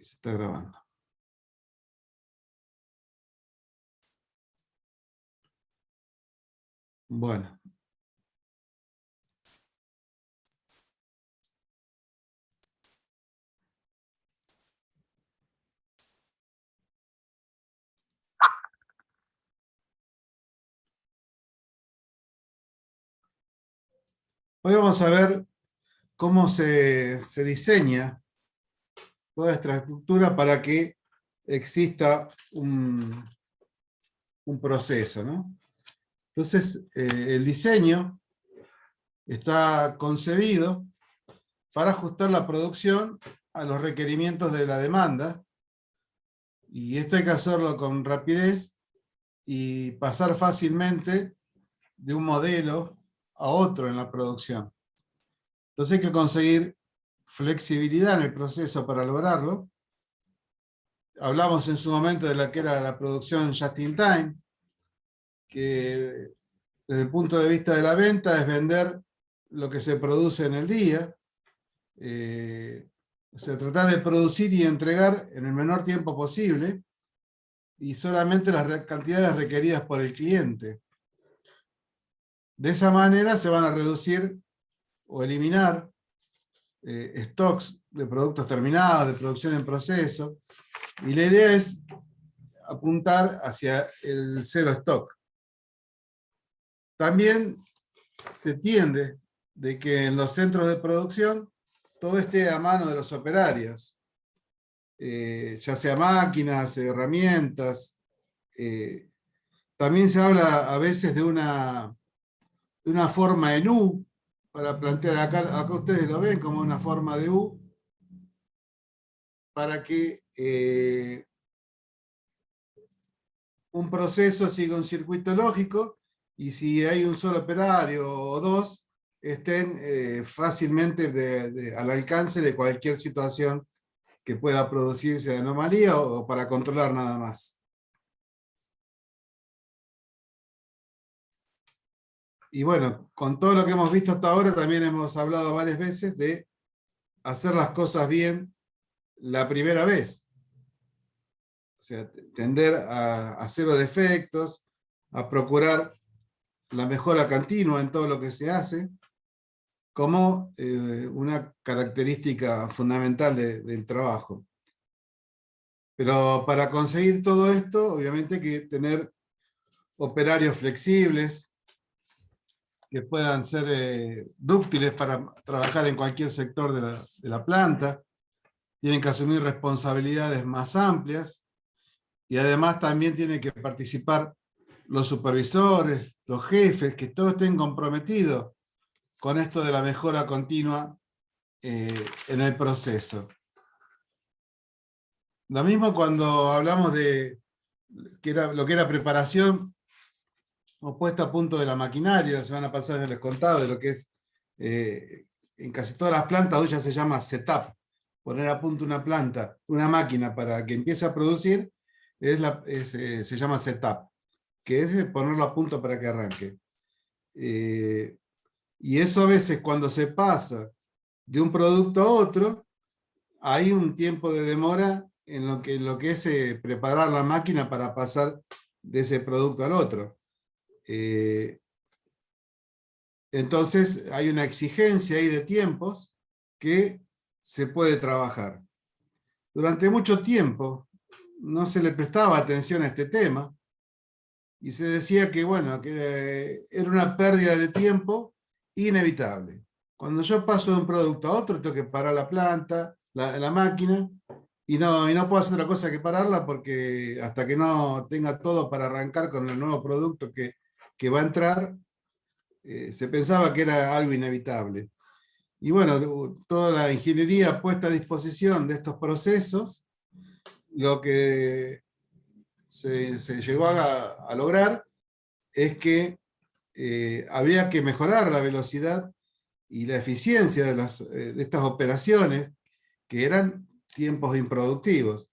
Se está grabando. Bueno. Hoy vamos a ver cómo se diseña toda esta estructura para que exista un proceso, ¿no? Entonces, el diseño está concebido para ajustar la producción a los requerimientos de la demanda, y esto hay que hacerlo con rapidez y pasar fácilmente de un modelo a otro en la producción. Entonces hay que conseguir flexibilidad en el proceso para lograrlo. Hablamos en su momento de la que era la producción just in time, que desde el punto de vista de la venta es vender lo que se produce en el día. Se trata de producir y entregar en el menor tiempo posible y solamente las cantidades requeridas por el cliente. De esa manera se van a reducir o eliminar stocks de productos terminados, de producción en proceso, y la idea es apuntar hacia el cero stock. También se tiende de que en los centros de producción todo esté a mano de los operarios, ya sea máquinas, herramientas. También se habla a veces de una forma en U, para plantear, acá ustedes lo ven como una forma de U, para que un proceso siga un circuito lógico, y si hay un solo operario o dos, estén fácilmente al alcance de cualquier situación que pueda producirse de anomalía o para controlar nada más. Y bueno, con todo lo que hemos visto hasta ahora, también hemos hablado varias veces de hacer las cosas bien la primera vez. O sea, tender a cero defectos, a procurar la mejora continua en todo lo que se hace, como una característica fundamental del trabajo. Pero para conseguir todo esto, obviamente hay que tener operarios flexibles, que puedan ser dúctiles para trabajar en cualquier sector de la planta. Tienen que asumir responsabilidades más amplias, y además también tienen que participar los supervisores, los jefes, que todos estén comprometidos con esto de la mejora continua en el proceso. Lo mismo cuando hablamos de lo que era preparación o puesta a punto de la maquinaria. La semana pasada les contaba de lo que es, en casi todas las plantas hoy ya se llama setup. Poner a punto una planta, una máquina para que empiece a producir, se llama setup, que es ponerlo a punto para que arranque. Y eso a veces, cuando se pasa de un producto a otro, hay un tiempo de demora en lo que es preparar la máquina para pasar de ese producto al otro. Entonces hay una exigencia ahí de tiempos que se puede trabajar. Durante mucho tiempo no se le prestaba atención a este tema, y se decía que, bueno, que era una pérdida de tiempo inevitable. Cuando yo paso de un producto a otro, tengo que parar la planta, la máquina, y no puedo hacer otra cosa que pararla, porque hasta que no tenga todo para arrancar con el nuevo producto que va a entrar, se pensaba que era algo inevitable. Y bueno, toda la ingeniería puesta a disposición de estos procesos, lo que se llegó a lograr es que había que mejorar la velocidad y la eficiencia de estas operaciones, que eran tiempos improductivos.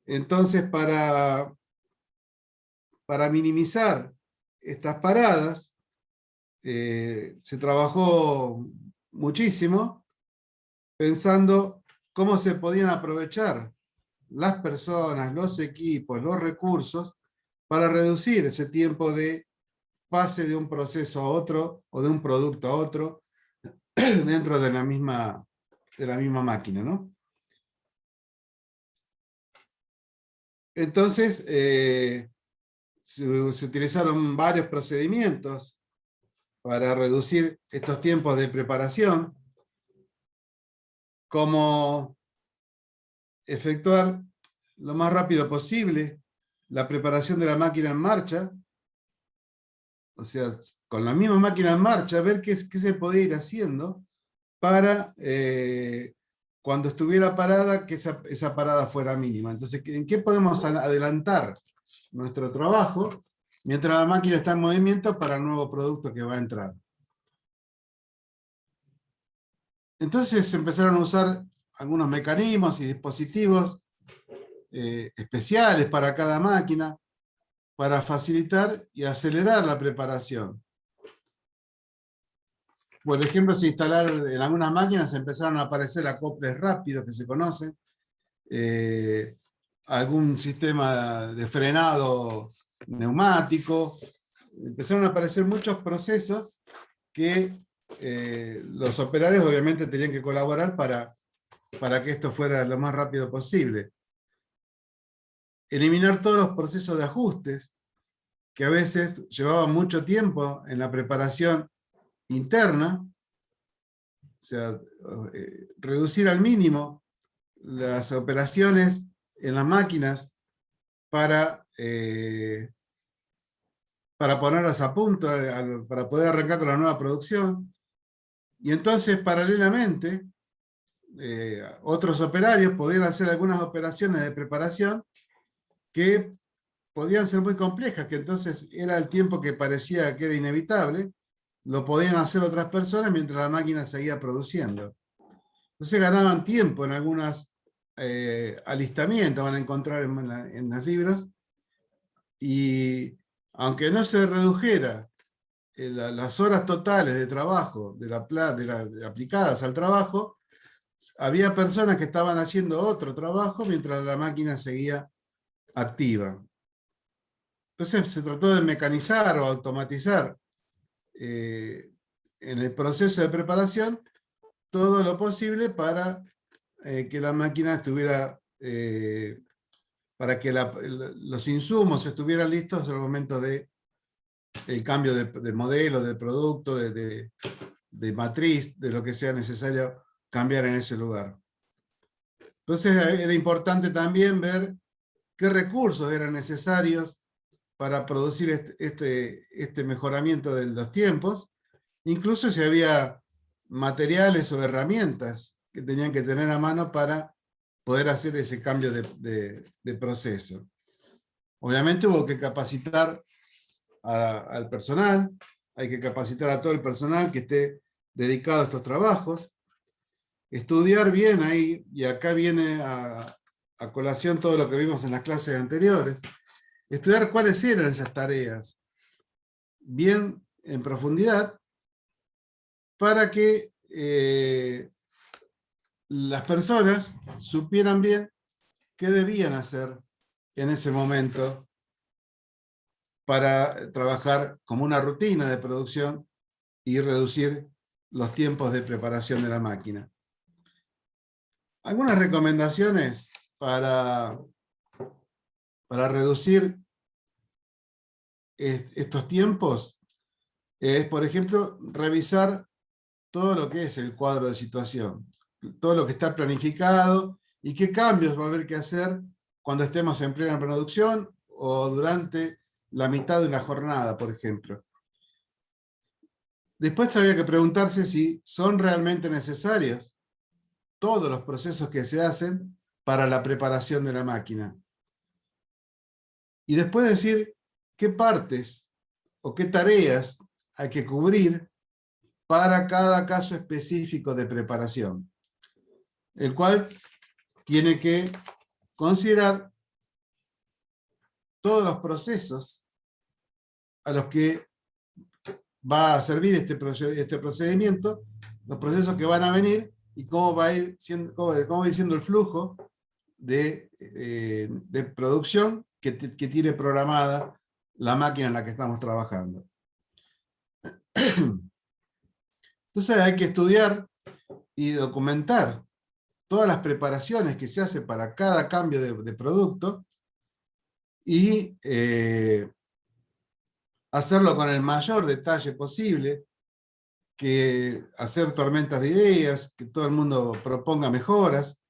Entonces, para minimizar estas paradas, se trabajó muchísimo pensando cómo se podían aprovechar las personas, los equipos, los recursos, para reducir ese tiempo de pase de un proceso a otro o de un producto a otro dentro de la misma máquina, ¿no? Entonces, se utilizaron varios procedimientos para reducir estos tiempos de preparación, como efectuar lo más rápido posible la preparación de la máquina en marcha, o sea, con la misma máquina en marcha, ver qué se podía ir haciendo para cuando estuviera parada, que esa parada fuera mínima. Entonces, ¿en qué podemos adelantar nuestro trabajo mientras la máquina está en movimiento para el nuevo producto que va a entrar? Entonces se empezaron a usar algunos mecanismos y dispositivos especiales para cada máquina para facilitar y acelerar la preparación. Por ejemplo, se instalaron en algunas máquinas, empezaron a aparecer acoples rápidos que se conocen, algún sistema de frenado neumático. Empezaron a aparecer muchos procesos que los operarios obviamente tenían que colaborar para que esto fuera lo más rápido posible. Eliminar todos los procesos de ajustes, que a veces llevaban mucho tiempo en la preparación interna, o sea, reducir al mínimo las operaciones en las máquinas para ponerlas a punto, para poder arrancar con la nueva producción. Y entonces, paralelamente, otros operarios podían hacer algunas operaciones de preparación que podían ser muy complejas, que entonces era el tiempo que parecía que era inevitable, lo podían hacer otras personas mientras la máquina seguía produciendo. Entonces ganaban tiempo en algunos alistamientos, van a encontrar en los libros, y aunque no se redujera las horas totales de trabajo aplicadas al trabajo, había personas que estaban haciendo otro trabajo mientras la máquina seguía activa. Entonces se trató de mecanizar o automatizar en el proceso de preparación todo lo posible para que la máquina estuviera, para que los insumos estuvieran listos en el momento del cambio de modelo, de producto, de matriz, de lo que sea necesario cambiar en ese lugar. Entonces era importante también ver qué recursos eran necesarios para producir este mejoramiento de los tiempos, incluso si había materiales o herramientas que tenían que tener a mano para poder hacer ese cambio de proceso. Obviamente hubo que capacitar al personal, hay que capacitar a todo el personal que esté dedicado a estos trabajos, estudiar bien ahí, y acá viene a colación todo lo que vimos en las clases anteriores, estudiar cuáles eran esas tareas, bien en profundidad, para que las personas supieran bien qué debían hacer en ese momento para trabajar como una rutina de producción y reducir los tiempos de preparación de la máquina. Algunas recomendaciones para reducir estos tiempos es, por ejemplo, revisar todo lo que es el cuadro de situación, todo lo que está planificado y qué cambios va a haber que hacer cuando estemos en plena producción o durante la mitad de una jornada, por ejemplo. Después habría que preguntarse si son realmente necesarios todos los procesos que se hacen para la preparación de la máquina. Y después decir qué partes o qué tareas hay que cubrir para cada caso específico de preparación, el cual tiene que considerar todos los procesos a los que va a servir este procedimiento, los procesos que van a venir y cómo va a ir siendo, cómo va siendo el flujo de producción que tiene programada la máquina en la que estamos trabajando. Entonces hay que estudiar y documentar todas las preparaciones que se hacen para cada cambio de producto y hacerlo con el mayor detalle posible, que hacer tormentas de ideas, que todo el mundo proponga mejoras,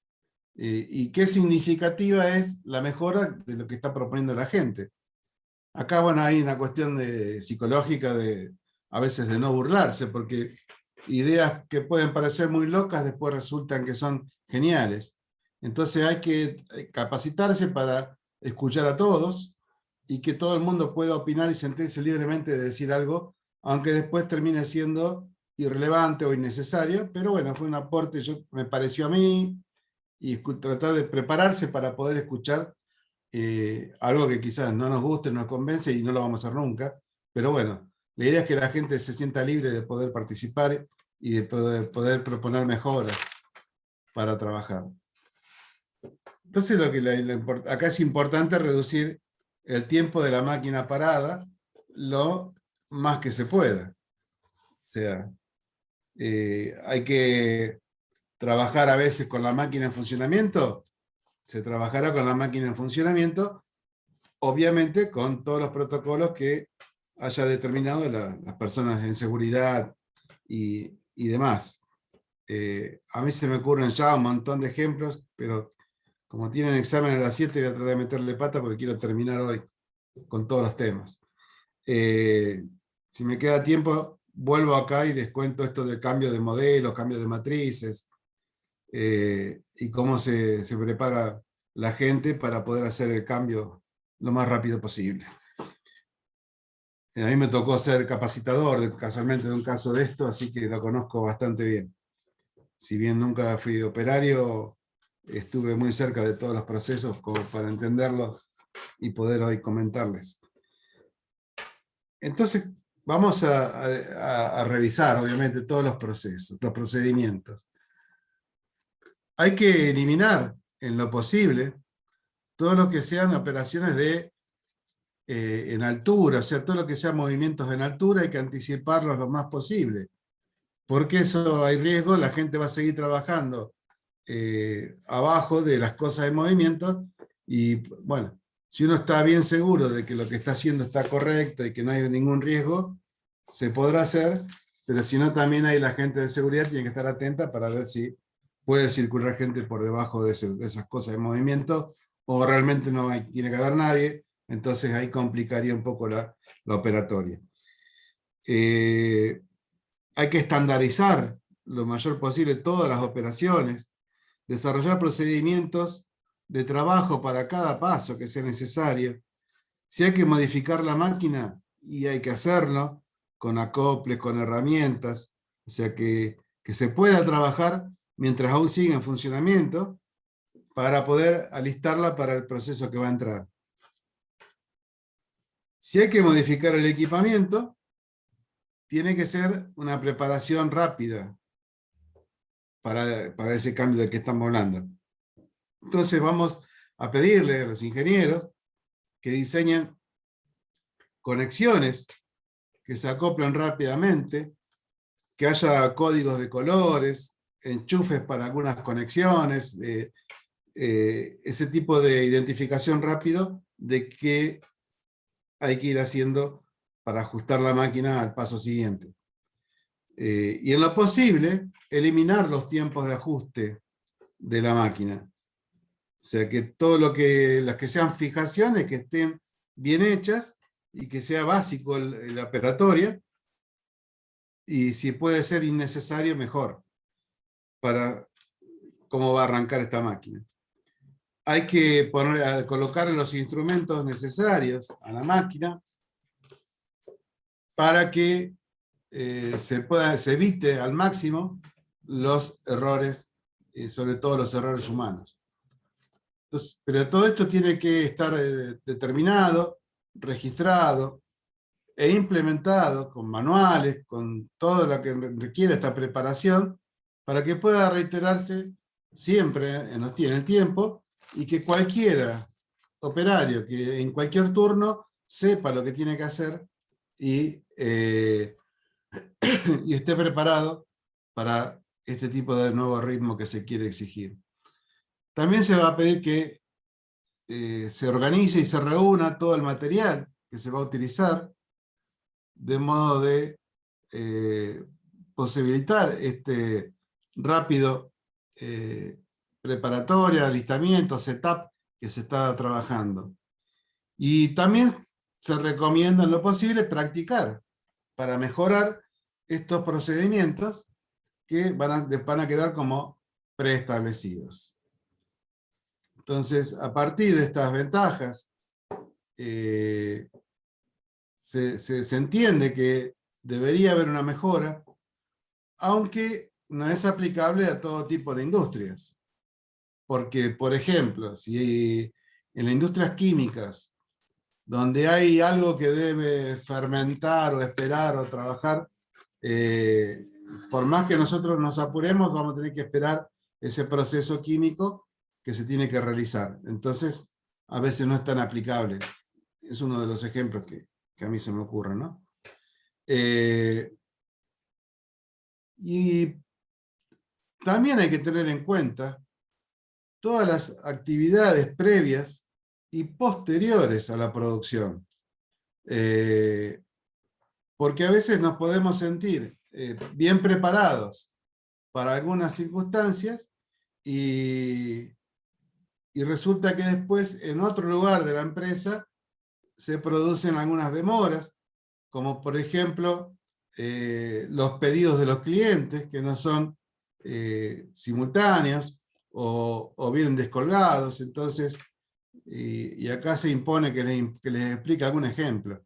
y qué significativa es la mejora de lo que está proponiendo la gente. Acá, bueno, hay una cuestión psicológica a veces de no burlarse, porque ideas que pueden parecer muy locas después resultan que son geniales. Entonces hay que capacitarse para escuchar a todos y que todo el mundo pueda opinar y sentirse libremente de decir algo, aunque después termine siendo irrelevante o innecesario, pero bueno, fue un aporte, me pareció a mí, y tratar de prepararse para poder escuchar algo que quizás no nos guste, no nos convence y no lo vamos a hacer nunca, pero bueno, la idea es que la gente se sienta libre de poder participar y de poder proponer mejoras para trabajar. Entonces acá es importante reducir el tiempo de la máquina parada lo más que se pueda. O sea, hay que trabajar a veces con la máquina en funcionamiento, se trabajará con la máquina en funcionamiento, obviamente con todos los protocolos que haya determinado las personas en seguridad y demás. A mí se me ocurren ya un montón de ejemplos, pero como tienen examen a las 7 voy a tratar de meterle pata porque quiero terminar hoy con todos los temas. Si me queda tiempo, vuelvo acá y les cuento esto de cambio de modelo, cambio de matrices, y cómo se prepara la gente para poder hacer el cambio lo más rápido posible. A mí me tocó ser capacitador, casualmente, de un caso de esto, así que lo conozco bastante bien. Si bien nunca fui operario, estuve muy cerca de todos los procesos como para entenderlos y poder hoy comentarles. Entonces, vamos a revisar, obviamente, todos los procesos, los procedimientos. Hay que eliminar, en lo posible, todo lo que sean operaciones en altura, o sea, todo lo que sean movimientos en altura hay que anticiparlos lo más posible, porque eso hay riesgo, la gente va a seguir trabajando abajo de las cosas de movimiento, y bueno, si uno está bien seguro de que lo que está haciendo está correcto y que no hay ningún riesgo, se podrá hacer, pero si no, también hay la gente de seguridad, tiene que estar atenta para ver si puede circular gente por debajo de esas cosas de movimiento, o realmente no tiene que haber nadie, entonces ahí complicaría un poco la operatoria. Hay que estandarizar lo mayor posible todas las operaciones, desarrollar procedimientos de trabajo para cada paso que sea necesario. Si hay que modificar la máquina, y hay que hacerlo con acoples, con herramientas, o sea que se pueda trabajar mientras aún sigue en funcionamiento para poder alistarla para el proceso que va a entrar. Si hay que modificar el equipamiento, tiene que ser una preparación rápida para ese cambio del que estamos hablando. Entonces vamos a pedirle a los ingenieros que diseñen conexiones que se acoplen rápidamente, que haya códigos de colores, enchufes para algunas conexiones, ese tipo de identificación rápido de qué hay que ir haciendo para ajustar la máquina al paso siguiente. Y en lo posible, eliminar los tiempos de ajuste de la máquina. O sea, que todo las que sean fijaciones, que estén bien hechas y que sea básico la operatoria, y si puede ser innecesario, mejor, para cómo va a arrancar esta máquina. Hay que colocar los instrumentos necesarios a la máquina para que se evite al máximo los errores, sobre todo los errores humanos. Entonces, pero todo esto tiene que estar determinado, registrado e implementado con manuales, con todo lo que requiere esta preparación, para que pueda reiterarse siempre en el tiempo y que cualquiera operario que en cualquier turno sepa lo que tiene que hacer y, y esté preparado para este tipo de nuevo ritmo que se quiere exigir. También se va a pedir que se organice y se reúna todo el material que se va a utilizar, de modo de posibilitar este rápido preparatoria, alistamiento, setup que se está trabajando. Y también se recomienda en lo posible practicar para mejorar estos procedimientos que van a quedar como preestablecidos. Entonces, a partir de estas ventajas, se entiende que debería haber una mejora, aunque no es aplicable a todo tipo de industrias. Porque, por ejemplo, si en las industrias químicas, donde hay algo que debe fermentar o esperar o trabajar, por más que nosotros nos apuremos, vamos a tener que esperar ese proceso químico que se tiene que realizar. Entonces, a veces no es tan aplicable. Es uno de los ejemplos que a mí se me ocurre, ¿no? Y también hay que tener en cuenta todas las actividades previas y posteriores a la producción. Porque a veces nos podemos sentir bien preparados para algunas circunstancias y resulta que después en otro lugar de la empresa se producen algunas demoras, como por ejemplo los pedidos de los clientes que no son simultáneos o vienen descolgados. Entonces, y acá se impone que les explique algún ejemplo.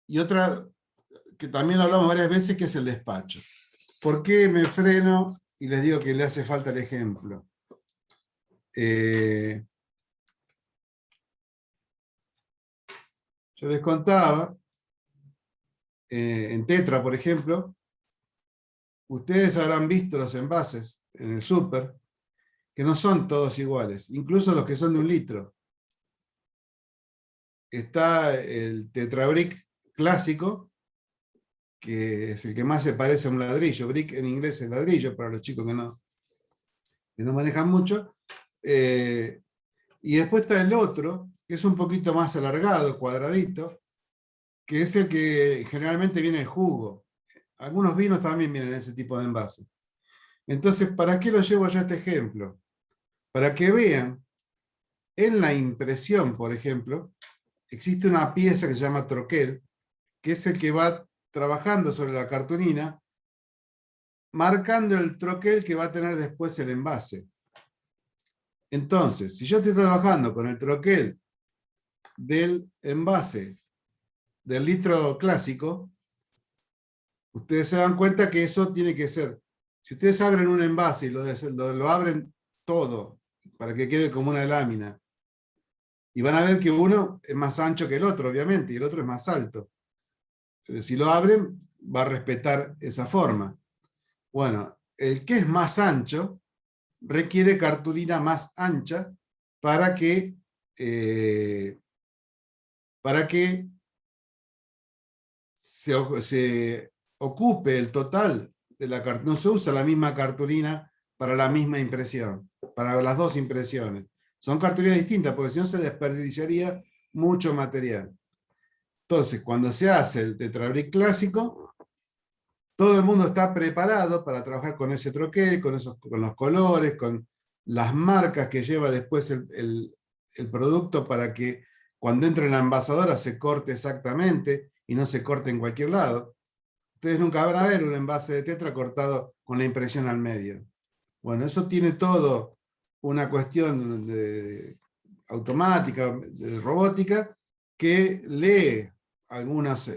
Y otra que también hablamos varias veces, que es el despacho. ¿Por qué me freno y les digo que le hace falta el ejemplo? Yo les contaba, en Tetra, por ejemplo, ustedes habrán visto los envases en el súper, que no son todos iguales, incluso los que son de 1 litro. Está el Tetra Brick clásico, que es el que más se parece a un ladrillo. Brick en inglés es ladrillo, para los chicos que no manejan mucho. Y después está el otro, que es un poquito más alargado, cuadradito, que es el que generalmente viene en jugo. Algunos vinos también vienen en ese tipo de envase. Entonces, ¿para qué lo llevo yo a este ejemplo? Para que vean, en la impresión, por ejemplo, existe una pieza que se llama troquel, que es el que va trabajando sobre la cartulina, marcando el troquel que va a tener después el envase. Entonces, si yo estoy trabajando con el troquel del envase del litro clásico, ustedes se dan cuenta que eso tiene que ser, si ustedes abren un envase y lo abren todo para que quede como una lámina, y van a ver que uno es más ancho que el otro, obviamente, y el otro es más alto. Si lo abren, va a respetar esa forma. Bueno, el que es más ancho requiere cartulina más ancha para que se ocupe el total de la cartulina. No se usa la misma cartulina para la misma impresión, para las dos impresiones. Son cartulinas distintas, porque si no se desperdiciaría mucho material. Entonces, cuando se hace el Tetra Brick clásico, todo el mundo está preparado para trabajar con ese troquel, con los colores, con las marcas que lleva después el producto, para que cuando entre en la envasadora se corte exactamente y no se corte en cualquier lado. Ustedes nunca van a ver un envase de Tetra cortado con la impresión al medio. Bueno, eso tiene todo una cuestión automática, de robótica, que lee algunos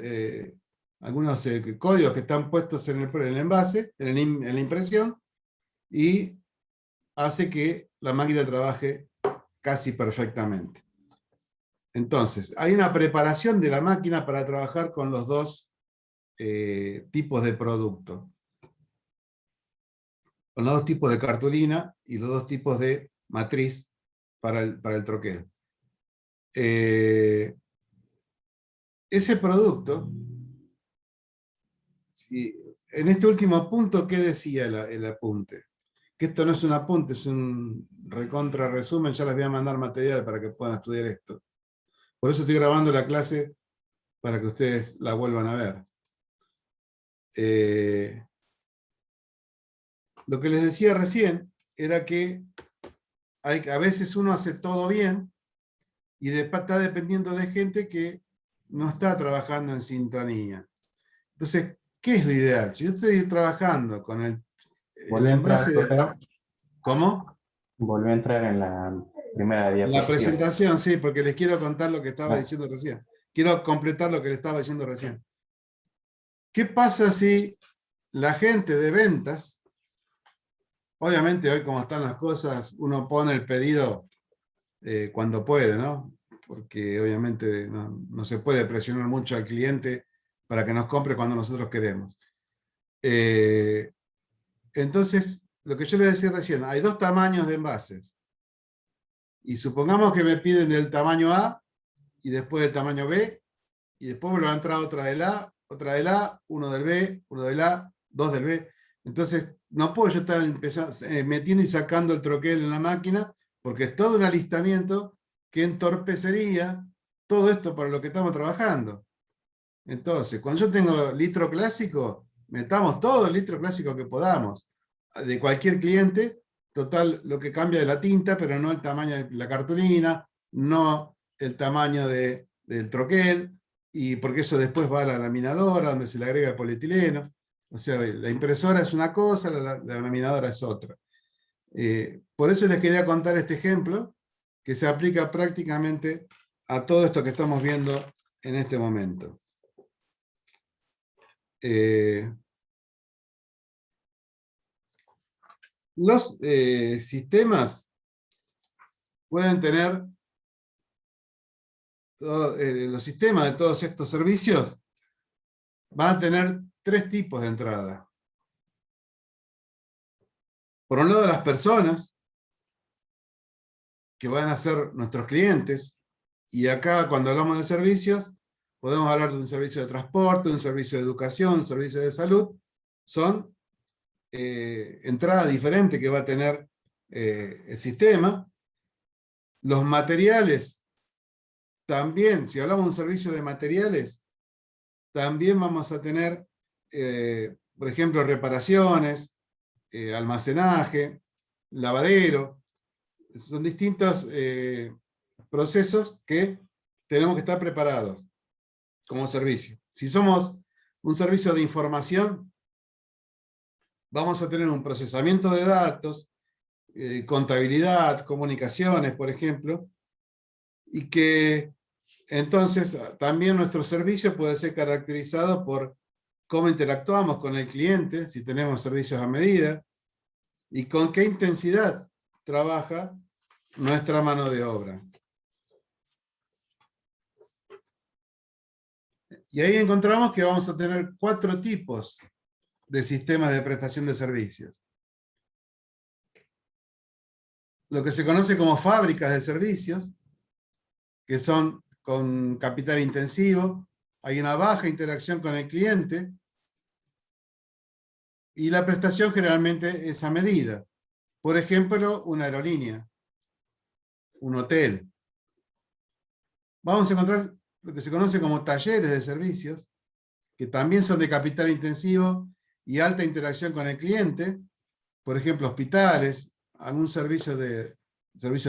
códigos que están puestos en el envase, en la impresión, y hace que la máquina trabaje casi perfectamente. Entonces, hay una preparación de la máquina para trabajar con los dos tipos de producto. con los dos tipos de cartulina y los dos tipos de matriz para el troquel. Ese producto, en este último punto, ¿qué decía el apunte? Que esto no es un apunte, es un recontra resumen, ya les voy a mandar material para que puedan estudiar esto. Por eso estoy grabando la clase para que ustedes la vuelvan a ver. Lo que les decía recién era que a veces uno hace todo bien y está dependiendo de gente que no está trabajando en sintonía. Entonces, ¿qué es lo ideal? Si yo estoy trabajando con el Volví a entrar, envase de... profe. ¿Cómo? Volví a entrar en la primera La diapositiva. presentación, sí, porque les quiero contar lo que estaba Ah, diciendo recién. Quiero completar lo que le estaba diciendo recién. ¿Qué pasa si la gente de ventas, obviamente hoy como están las cosas, uno pone el pedido cuando puede, ¿no? Porque obviamente no se puede presionar mucho al cliente para que nos compre cuando nosotros queremos. Entonces, lo que yo le decía recién, hay dos tamaños de envases. Y supongamos que me piden del tamaño A y después del tamaño B, y después me va a entrar otra del A, otra del A, uno del B, uno del A, dos del B. Entonces, no puedo yo estar metiendo y sacando el troquel en la máquina, porque es todo un alistamiento que entorpecería todo esto para lo que estamos trabajando. Entonces, cuando yo tengo litro clásico, metamos todo el litro clásico que podamos, de cualquier cliente, total, lo que cambia de la tinta, pero no el tamaño de la cartulina, no el tamaño del troquel, y porque eso después va a la laminadora, donde se le agrega el polietileno. O sea, la impresora es una cosa, la laminadora es otra. Por eso les quería contar este ejemplo, que se aplica prácticamente a todo esto que estamos viendo en este momento. Los sistemas pueden tener, los sistemas de todos estos servicios van a tener tres tipos de entrada. Por un lado, las personas, que van a ser nuestros clientes, y acá cuando hablamos de servicios, podemos hablar de un servicio de transporte, un servicio de educación, un servicio de salud, son entradas diferentes que va a tener el sistema. Los materiales, también, si hablamos de un servicio de materiales, también vamos a tener, por ejemplo, reparaciones, almacenaje, lavadero. Son distintos procesos que tenemos que estar preparados como servicio. Si somos un servicio de información, vamos a tener un procesamiento de datos, contabilidad, comunicaciones, por ejemplo, y que entonces también nuestro servicio puede ser caracterizado por cómo interactuamos con el cliente, si tenemos servicios a medida, y con qué intensidad trabaja nuestra mano de obra. Y ahí encontramos que vamos a tener 4 tipos de sistemas de prestación de servicios. Lo que se conoce como fábricas de servicios, que son con capital intensivo, hay una baja interacción con el cliente, y la prestación generalmente es a medida. Por ejemplo, una aerolínea, un hotel. Vamos a encontrar lo que se conoce como talleres de servicios, que también son de capital intensivo y alta interacción con el cliente, por ejemplo, hospitales, algún servicio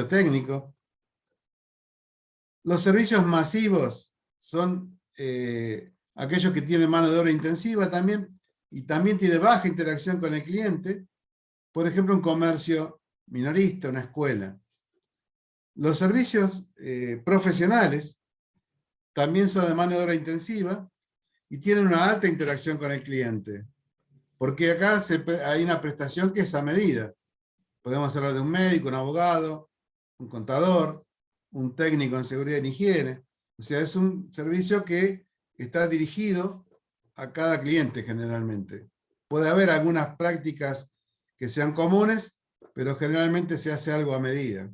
técnico. Los servicios masivos son aquellos que tienen mano de obra intensiva también, y también tiene baja interacción con el cliente, por ejemplo, un comercio minorista, una escuela. Los servicios profesionales también son de mano de obra intensiva y tienen una alta interacción con el cliente, porque acá hay una prestación que es a medida. Podemos hablar de un médico, un abogado, un contador, un técnico en seguridad y higiene. O sea, es un servicio que está dirigido a cada cliente generalmente. Puede haber algunas prácticas que sean comunes, pero generalmente se hace algo a medida.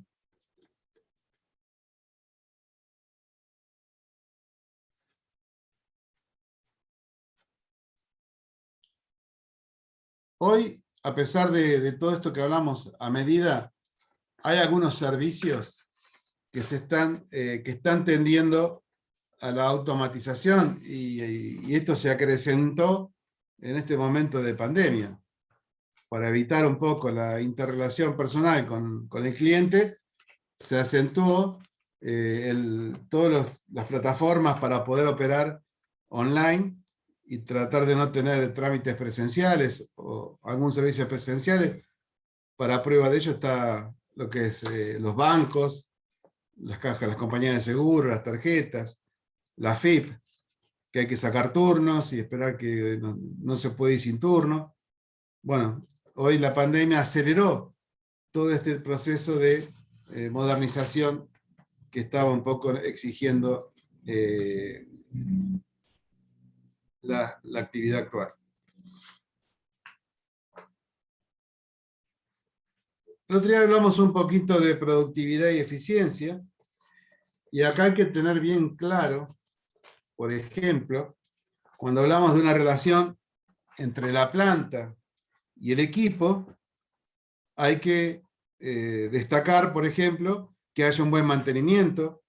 Hoy, a pesar de todo esto que hablamos a medida, hay algunos servicios que están tendiendo a la automatización y esto se acrecentó en este momento de pandemia. Para evitar un poco la interrelación personal con el cliente, se acentuó todas las plataformas para poder operar online y tratar de no tener trámites presenciales o algún servicio presenciales. Para prueba de ello está lo que es los bancos, las cajas, las compañías de seguro, las tarjetas, la FIP, que hay que sacar turnos y esperar que no se puede ir sin turno. Bueno, hoy la pandemia aceleró todo este proceso de modernización que estaba un poco exigiendo la actividad actual. El otro día hablamos un poquito de productividad y eficiencia, y acá hay que tener bien claro, por ejemplo, cuando hablamos de una relación entre la planta y el equipo, hay que destacar, por ejemplo, que haya un buen mantenimiento,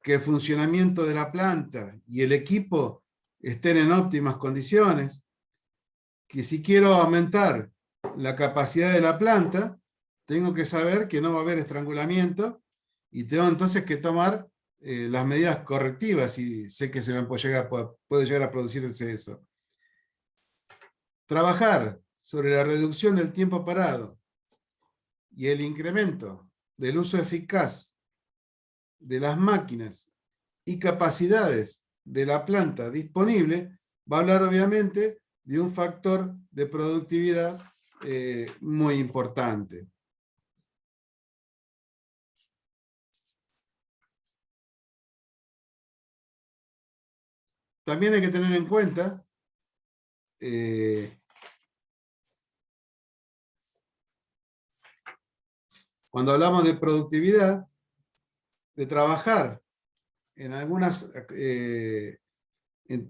que el funcionamiento de la planta y el equipo estén en óptimas condiciones, que si quiero aumentar la capacidad de la planta, tengo que saber que no va a haber estrangulamiento y tengo entonces que tomar las medidas correctivas y sé que se me puede llegar a producir el exceso. Trabajar sobre la reducción del tiempo parado y el incremento del uso eficaz de las máquinas y capacidades de la planta disponible va a hablar obviamente de un factor de productividad muy importante. También hay que tener en cuenta cuando hablamos de productividad, de trabajar en algunas, en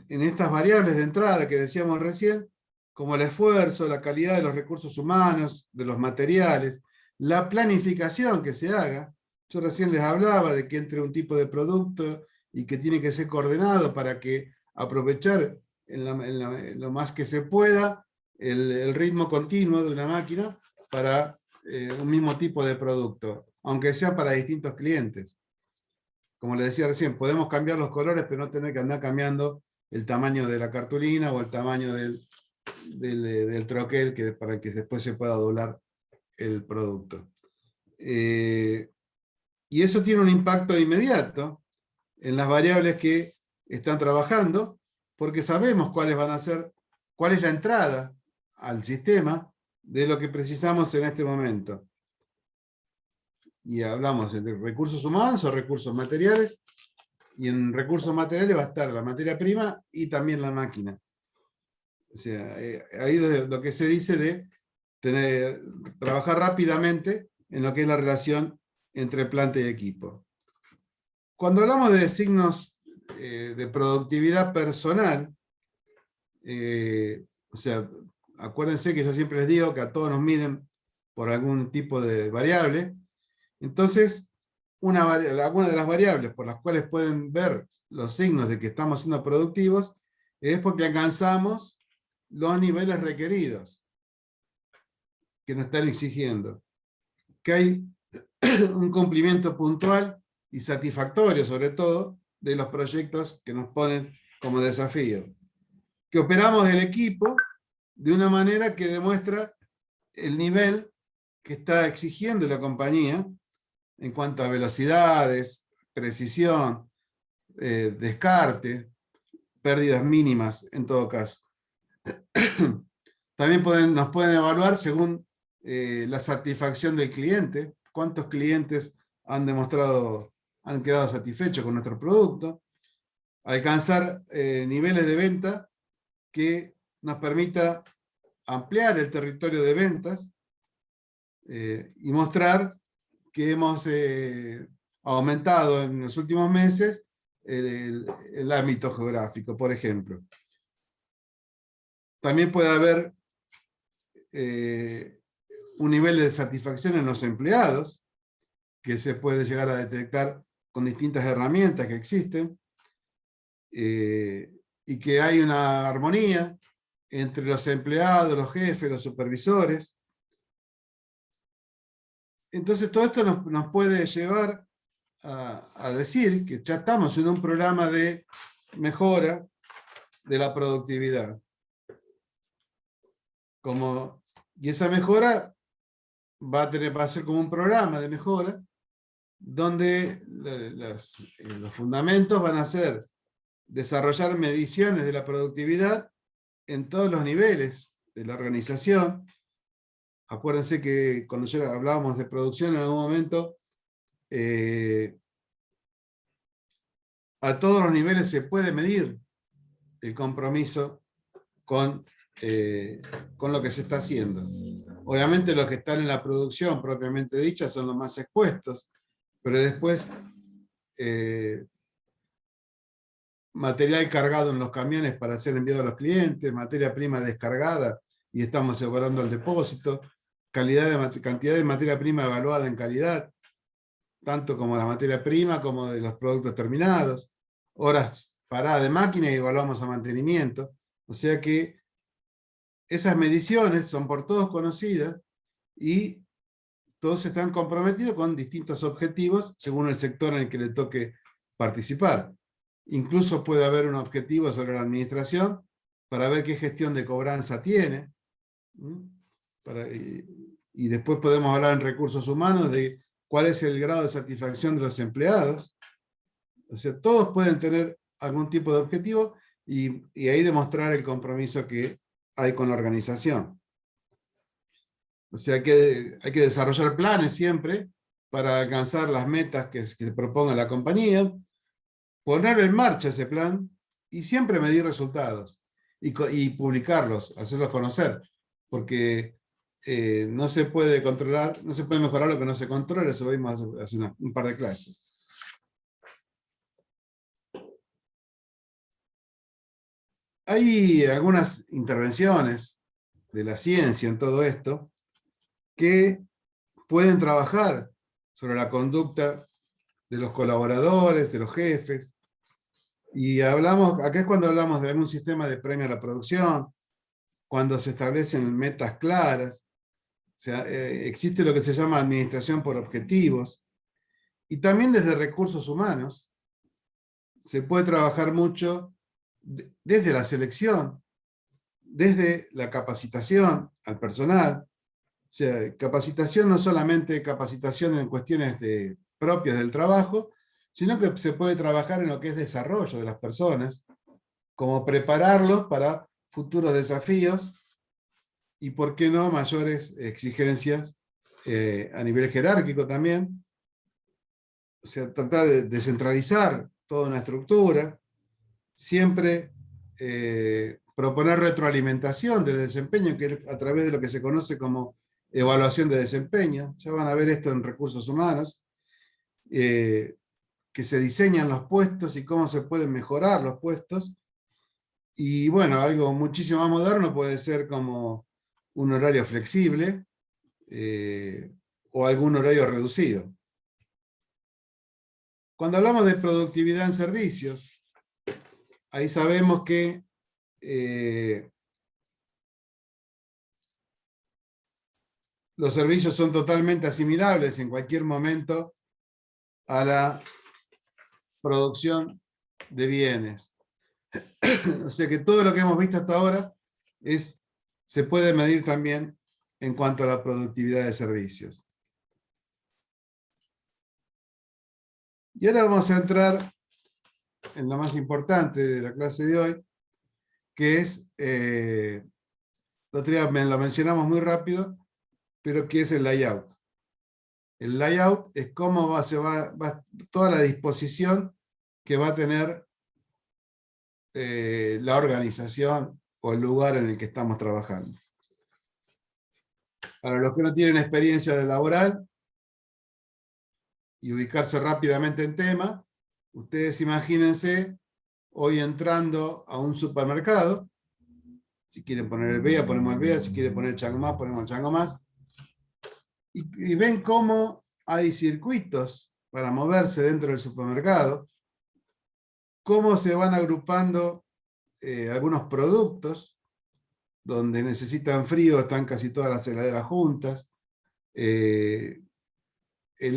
estas variables de entrada que decíamos recién, como el esfuerzo, la calidad de los recursos humanos, de los materiales, la planificación que se haga. Yo recién les hablaba de que entre un tipo de producto y que tiene que ser coordinado para que aprovechar en lo más que se pueda el ritmo continuo de una máquina para un mismo tipo de producto, aunque sea para distintos clientes. Como les decía recién, podemos cambiar los colores, pero no tener que andar cambiando el tamaño de la cartulina o el tamaño del troquel para que después se pueda doblar el producto. Y eso tiene un impacto inmediato en las variables que están trabajando, porque sabemos cuáles van a ser, cuál es la entrada al sistema de lo que precisamos en este momento. Y hablamos de recursos humanos o recursos materiales, y en recursos materiales va a estar la materia prima y también la máquina. O sea, ahí lo que se dice de trabajar rápidamente en lo que es la relación entre planta y equipo. Cuando hablamos de signos de productividad personal, o sea, acuérdense que yo siempre les digo que a todos nos miden por algún tipo de variable. Entonces, alguna de las variables por las cuales pueden ver los signos de que estamos siendo productivos es porque alcanzamos los niveles requeridos que nos están exigiendo. Que hay un cumplimiento puntual y satisfactorio, sobre todo, de los proyectos que nos ponen como desafío. Que operamos el equipo de una manera que demuestra el nivel que está exigiendo la compañía en cuanto a velocidades, precisión, descarte, pérdidas mínimas en todo caso. También nos pueden evaluar según la satisfacción del cliente, cuántos clientes han quedado satisfechos con nuestro producto, alcanzar niveles de venta que nos permita ampliar el territorio de ventas y mostrar que hemos aumentado en los últimos meses el ámbito geográfico, por ejemplo. También puede haber un nivel de satisfacción en los empleados, que se puede llegar a detectar con distintas herramientas que existen, y que hay una armonía entre los empleados, los jefes, los supervisores. Entonces todo esto nos puede llevar a decir que ya estamos en un programa de mejora de la productividad. Y esa mejora va a ser como un programa de mejora, donde los fundamentos van a ser desarrollar mediciones de la productividad en todos los niveles de la organización. Acuérdense que cuando ya hablábamos de producción en algún momento, a todos los niveles se puede medir el compromiso con lo que se está haciendo. Obviamente los que están en la producción propiamente dicha son los más expuestos, pero después material cargado en los camiones para ser enviado a los clientes, materia prima descargada y estamos evaluando el depósito, cantidad de materia prima evaluada en calidad, tanto como la materia prima como de los productos terminados, horas paradas de máquina y evaluamos a mantenimiento. O sea que esas mediciones son por todos conocidas y todos están comprometidos con distintos objetivos según el sector en el que le toque participar. Incluso puede haber un objetivo sobre la administración para ver qué gestión de cobranza tiene. Y después podemos hablar en recursos humanos de cuál es el grado de satisfacción de los empleados. O sea, todos pueden tener algún tipo de objetivo y ahí demostrar el compromiso que hay con la organización. O sea, hay que desarrollar planes siempre para alcanzar las metas que se proponga la compañía, poner en marcha ese plan y siempre medir resultados y publicarlos, hacerlos conocer, porque no se puede controlar, no se puede mejorar lo que no se controla, eso lo vimos hace un par de clases. Hay algunas intervenciones de la ciencia en todo esto que pueden trabajar sobre la conducta de los colaboradores, de los jefes. Y acá es cuando hablamos de un sistema de premio a la producción, cuando se establecen metas claras, o sea, existe lo que se llama administración por objetivos, y también desde recursos humanos se puede trabajar mucho desde la selección, desde la capacitación al personal. O sea, capacitación no solamente capacitación en cuestiones propias del trabajo, sino que se puede trabajar en lo que es desarrollo de las personas, como prepararlos para futuros desafíos y, por qué no, mayores exigencias a nivel jerárquico también. O sea, tratar de descentralizar toda una estructura, siempre proponer retroalimentación del desempeño, que es a través de lo que se conoce como evaluación de desempeño. Ya van a ver esto en recursos humanos, que se diseñan los puestos y cómo se pueden mejorar los puestos. Y bueno, algo muchísimo más moderno puede ser como un horario flexible o algún horario reducido. Cuando hablamos de productividad en servicios, ahí sabemos que los servicios son totalmente asimilables en cualquier momento a la producción de bienes. O sea que todo lo que hemos visto hasta ahora se puede medir también en cuanto a la productividad de servicios. Y ahora vamos a entrar en lo más importante de la clase de hoy, que es, lo mencionamos muy rápido, pero que es el layout. El layout es cómo va toda la disposición que va a tener la organización o el lugar en el que estamos trabajando. Para los que no tienen experiencia de laboral y ubicarse rápidamente en tema, ustedes imagínense hoy entrando a un supermercado. Si quieren poner el BEA, ponemos el BEA. Si quieren poner el Chango Más, ponemos el Chango Más. Y ven cómo hay circuitos para moverse dentro del supermercado, cómo se van agrupando algunos productos, donde necesitan frío, están casi todas las heladeras juntas. El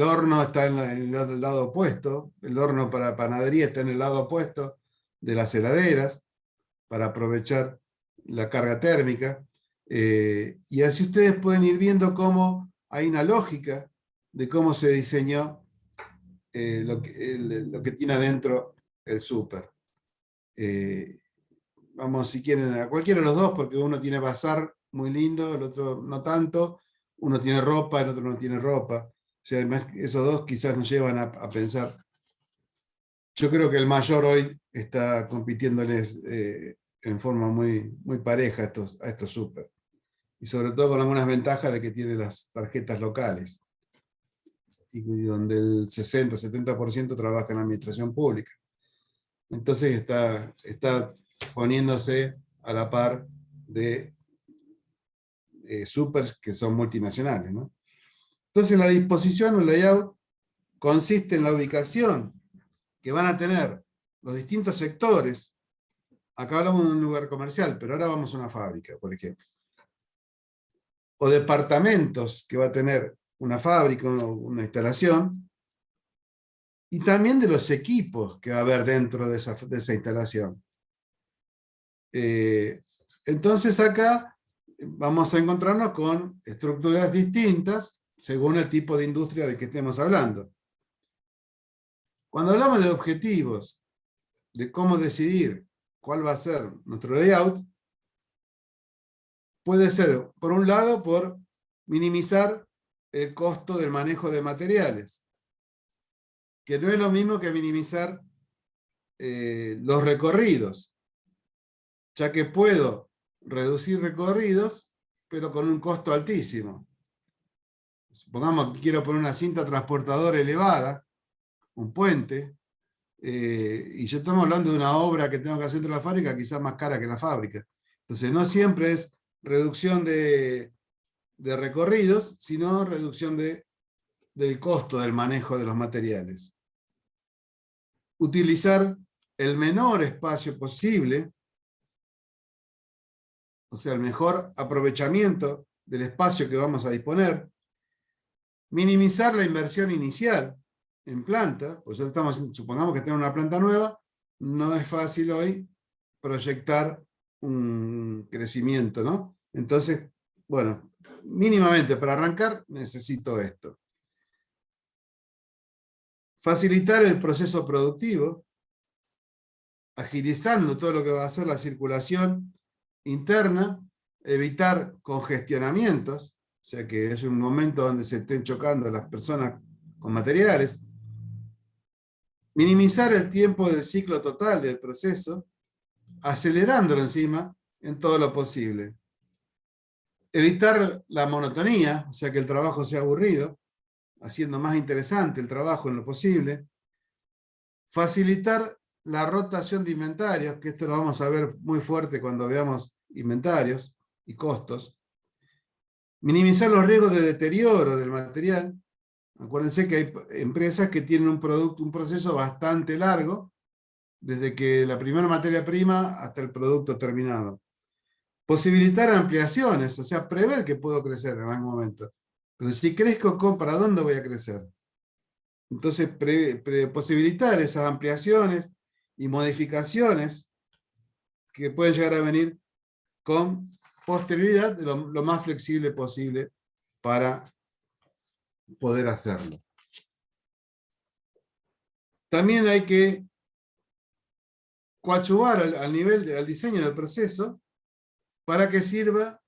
horno está en el lado opuesto, el horno para panadería está en el lado opuesto de las heladeras, para aprovechar la carga térmica. Y así ustedes pueden ir viendo cómo hay una lógica de cómo se diseñó lo que tiene adentro el súper. Vamos, si quieren, a cualquiera de los dos, porque uno tiene bazar muy lindo, el otro no tanto, uno tiene ropa, el otro no tiene ropa. O sea, además, esos dos quizás nos llevan a pensar. Yo creo que el mayor hoy está compitiéndoles en forma muy pareja a estos súper. Y sobre todo con algunas ventajas de que tiene las tarjetas locales, y donde el 60-70% trabaja en la administración pública. Entonces está poniéndose a la par de supers que son multinacionales, ¿no? Entonces la disposición o el layout consiste en la ubicación que van a tener los distintos sectores. Acá hablamos de un lugar comercial, pero ahora vamos a una fábrica, por ejemplo. O departamentos que va a tener una fábrica, una instalación, y también de los equipos que va a haber dentro de esa instalación. Entonces acá vamos a encontrarnos con estructuras distintas según el tipo de industria de que estemos hablando. Cuando hablamos de objetivos, de cómo decidir cuál va a ser nuestro layout, puede ser, por un lado, por minimizar el costo del manejo de materiales, que no es lo mismo que minimizar los recorridos, ya que puedo reducir recorridos, pero con un costo altísimo. Supongamos que quiero poner una cinta transportadora elevada, un puente, y yo estamos hablando de una obra que tengo que hacer dentro de la fábrica, quizás más cara que la fábrica. Entonces no siempre es reducción de recorridos, sino reducción del costo del manejo de los materiales. Utilizar el menor espacio posible, o sea, el mejor aprovechamiento del espacio que vamos a disponer. Minimizar la inversión inicial en planta, pues ya supongamos que tenemos una planta nueva, no es fácil hoy proyectar un crecimiento, ¿no? Entonces, bueno, mínimamente para arrancar necesito esto. Facilitar el proceso productivo, agilizando todo lo que va a ser la circulación interna, evitar congestionamientos, o sea que es un momento donde se estén chocando las personas con materiales. Minimizar el tiempo del ciclo total del proceso, acelerándolo encima en todo lo posible. Evitar la monotonía, o sea que el trabajo sea aburrido, haciendo más interesante el trabajo en lo posible. Facilitar la rotación de inventarios, que esto lo vamos a ver muy fuerte cuando veamos inventarios y costos. Minimizar los riesgos de deterioro del material. Acuérdense que hay empresas que tienen un proceso bastante largo, desde que la primera materia prima hasta el producto terminado. Posibilitar ampliaciones, o sea, prever que puedo crecer en algún momento. Pero si crezco, ¿para dónde voy a crecer? Entonces, posibilitar esas ampliaciones y modificaciones que pueden llegar a venir con posterioridad, lo más flexible posible para poder hacerlo. También hay que coadyuvar al diseño del proceso para que sirva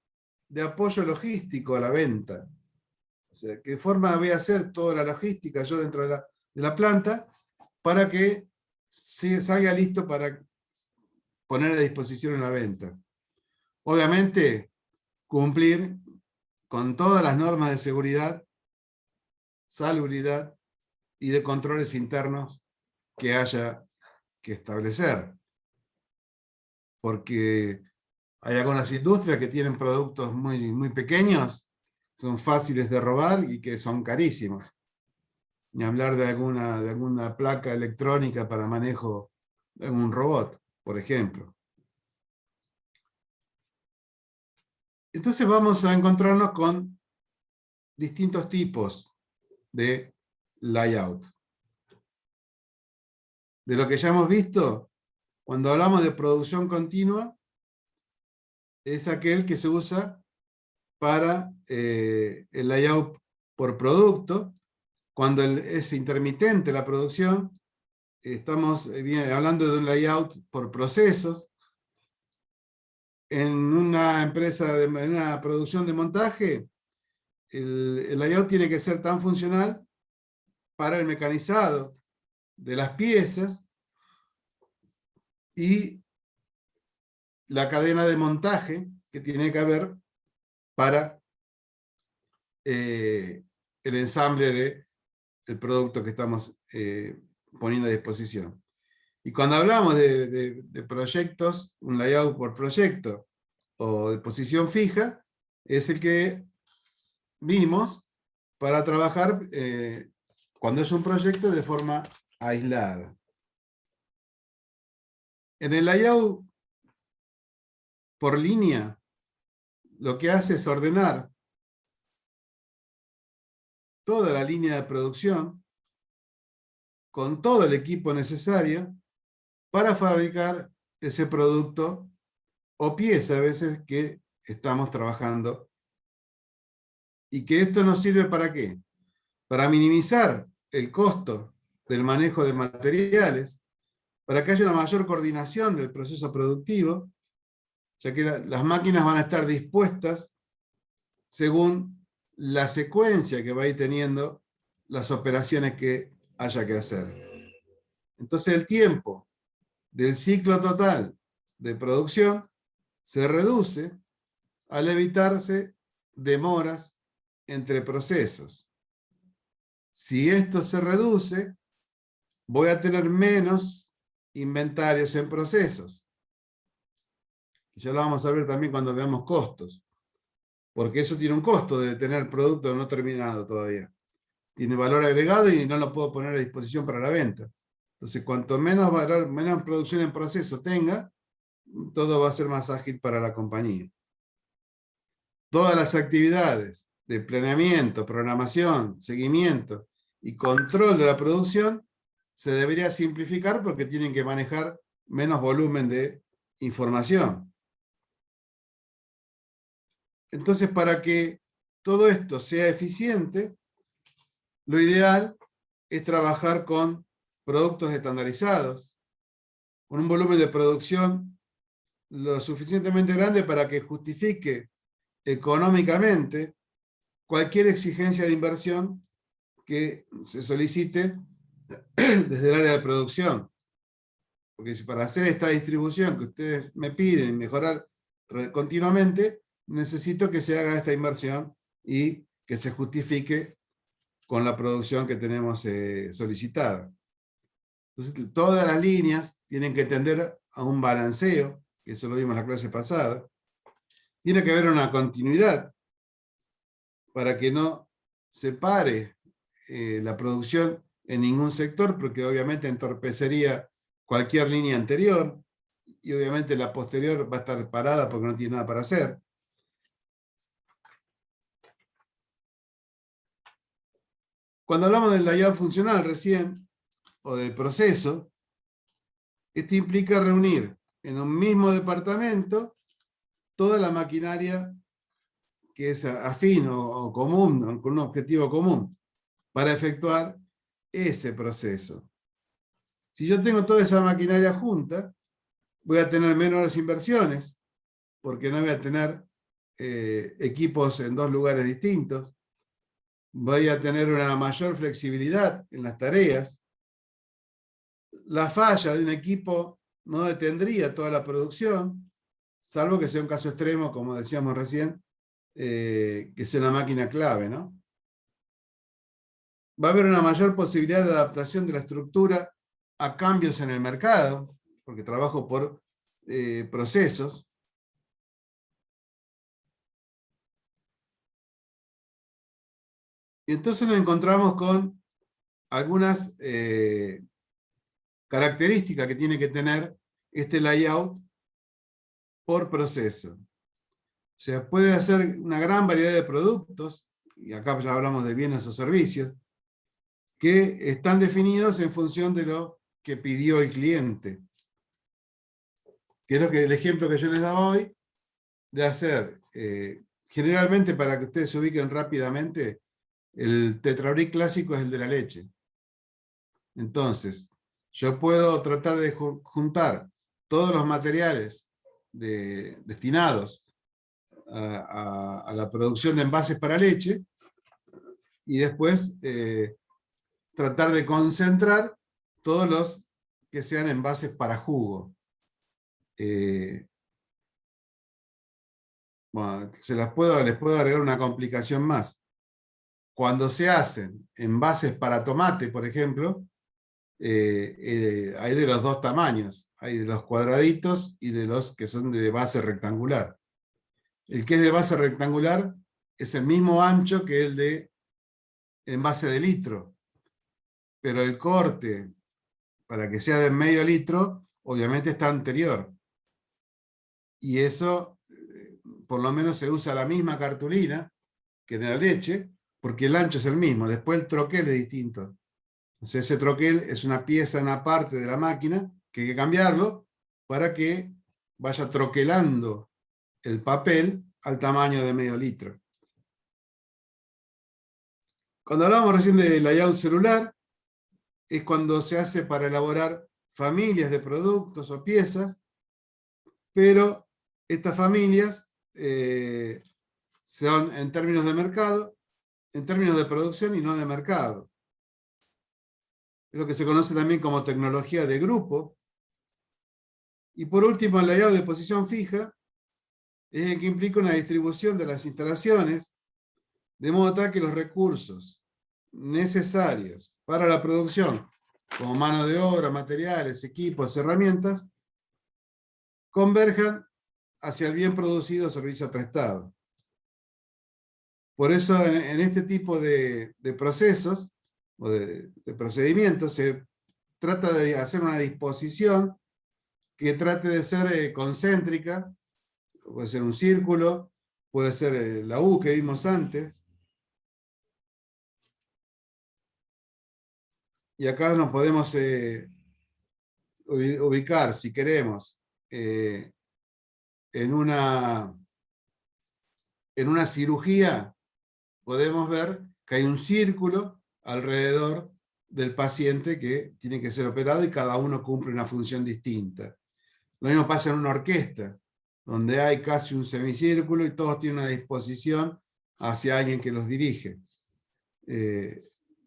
de apoyo logístico a la venta. O sea, ¿qué forma voy a hacer toda la logística yo dentro de la planta para que salga listo para poner a disposición en la venta? Obviamente, cumplir con todas las normas de seguridad, salubridad y de controles internos que haya que establecer. Porque hay algunas industrias que tienen productos muy pequeños, son fáciles de robar y que son carísimos. Ni hablar de alguna placa electrónica para manejo de un robot, por ejemplo. Entonces vamos a encontrarnos con distintos tipos de layout. De lo que ya hemos visto, cuando hablamos de producción continua, es aquel que se usa para el layout por producto. Cuando es intermitente la producción, estamos hablando de un layout por procesos. En una empresa, en una producción de montaje, el layout tiene que ser tan funcional para el mecanizado de las piezas y la cadena de montaje que tiene que haber para el ensamble del producto que estamos poniendo a disposición. Y cuando hablamos de proyectos, un layout por proyecto o de posición fija, es el que vimos para trabajar cuando es un proyecto de forma aislada. En el layout por línea, lo que hace es ordenar toda la línea de producción con todo el equipo necesario para fabricar ese producto o pieza a veces que estamos trabajando. Y que esto nos sirve ¿para qué? Para minimizar el costo del manejo de materiales, para que haya una mayor coordinación del proceso productivo, ya que las máquinas van a estar dispuestas según la secuencia que va a ir teniendo las operaciones que haya que hacer. Entonces el tiempo del ciclo total de producción se reduce al evitarse demoras entre procesos. Si esto se reduce, voy a tener menos inventarios en procesos. Ya lo vamos a ver también cuando veamos costos, porque eso tiene un costo de tener producto no terminado todavía. Tiene valor agregado y no lo puedo poner a disposición para la venta. Entonces, cuanto menos producción en proceso tenga, todo va a ser más ágil para la compañía. Todas las actividades de planeamiento, programación, seguimiento y control de la producción se debería simplificar porque tienen que manejar menos volumen de información. Entonces, para que todo esto sea eficiente, lo ideal es trabajar con productos estandarizados, con un volumen de producción lo suficientemente grande para que justifique económicamente cualquier exigencia de inversión que se solicite desde el área de producción. Porque si para hacer esta distribución que ustedes me piden, mejorar continuamente, necesito que se haga esta inversión y que se justifique con la producción que tenemos solicitada. Entonces, todas las líneas tienen que tender a un balanceo, que eso lo vimos en la clase pasada. Tiene que haber una continuidad para que no se pare la producción en ningún sector, porque obviamente entorpecería cualquier línea anterior y obviamente la posterior va a estar parada porque no tiene nada para hacer. Cuando hablamos del layout funcional recién, o del proceso, esto implica reunir en un mismo departamento toda la maquinaria que es afín o común, con un objetivo común, para efectuar ese proceso. Si yo tengo toda esa maquinaria junta, voy a tener menores inversiones, porque no voy a tener equipos en dos lugares distintos. Voy a tener una mayor flexibilidad en las tareas. La falla de un equipo no detendría toda la producción, salvo que sea un caso extremo, como decíamos recién, que sea una máquina clave, ¿no? Va a haber una mayor posibilidad de adaptación de la estructura a cambios en el mercado, porque trabajo por procesos. Y entonces nos encontramos con algunas características que tiene que tener este layout por proceso. O sea, puede hacer una gran variedad de productos, y acá ya hablamos de bienes o servicios, que están definidos en función de lo que pidió el cliente. Que es el ejemplo que yo les daba hoy, de hacer, generalmente para que ustedes se ubiquen rápidamente, el tetrabric clásico es el de la leche. Entonces, yo puedo tratar de juntar todos los materiales destinados a la producción de envases para leche, y después tratar de concentrar todos los que sean envases para jugo. Bueno, les puedo agregar una complicación más. Cuando se hacen envases para tomate, por ejemplo, hay de los dos tamaños. Hay de los cuadraditos y de los que son de base rectangular. El que es de base rectangular es el mismo ancho que el de envase de litro. Pero el corte, para que sea de medio litro, obviamente está anterior. Y eso, por lo menos se usa la misma cartulina que en la leche, porque el ancho es el mismo. Después el troquel es distinto. Entonces ese troquel es una pieza, una parte de la máquina, que hay que cambiarlo para que vaya troquelando el papel al tamaño de medio litro. Cuando hablamos recién de layout celular, es cuando se hace para elaborar familias de productos o piezas, pero estas familias son en términos de mercado, en términos de producción y no de mercado. Es lo que se conoce también como tecnología de grupo. Y por último, el layout de posición fija es el que implica una distribución de las instalaciones, de modo tal que los recursos necesarios para la producción, como mano de obra, materiales, equipos, herramientas, converjan hacia el bien producido o servicio prestado. Por eso, en este tipo de procesos o de procedimientos, se trata de hacer una disposición que trate de ser concéntrica. Puede ser un círculo, puede ser la U que vimos antes. Y acá nos podemos ubicar, si queremos, en una cirugía. Podemos ver que hay un círculo alrededor del paciente que tiene que ser operado y cada uno cumple una función distinta. Lo mismo pasa en una orquesta, donde hay casi un semicírculo y todos tienen una disposición hacia alguien que los dirige.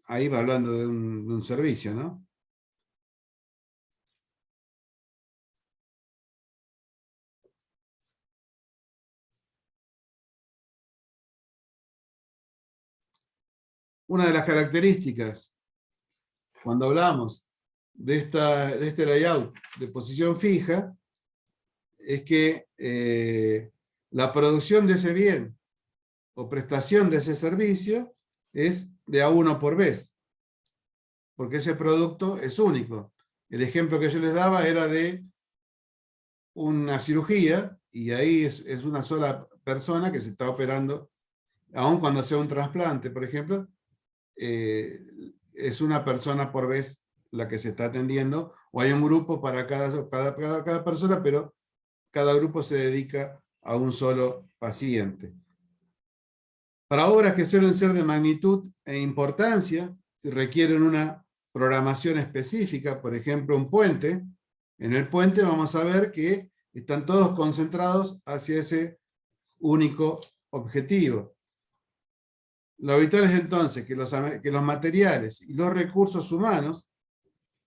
Ahí va hablando de un servicio, ¿no? Una de las características, cuando hablamos de este layout de posición fija, es que la producción de ese bien o prestación de ese servicio es de a uno por vez, porque ese producto es único. El ejemplo que yo les daba era de una cirugía, y ahí es una sola persona que se está operando, aun cuando sea un trasplante, por ejemplo, es una persona por vez la que se está atendiendo, o hay un grupo para cada persona, pero cada grupo se dedica a un solo paciente. Para obras que suelen ser de magnitud e importancia, y requieren una programación específica, por ejemplo un puente, en el puente vamos a ver que están todos concentrados hacia ese único objetivo. Lo habitual es entonces que los materiales y los recursos humanos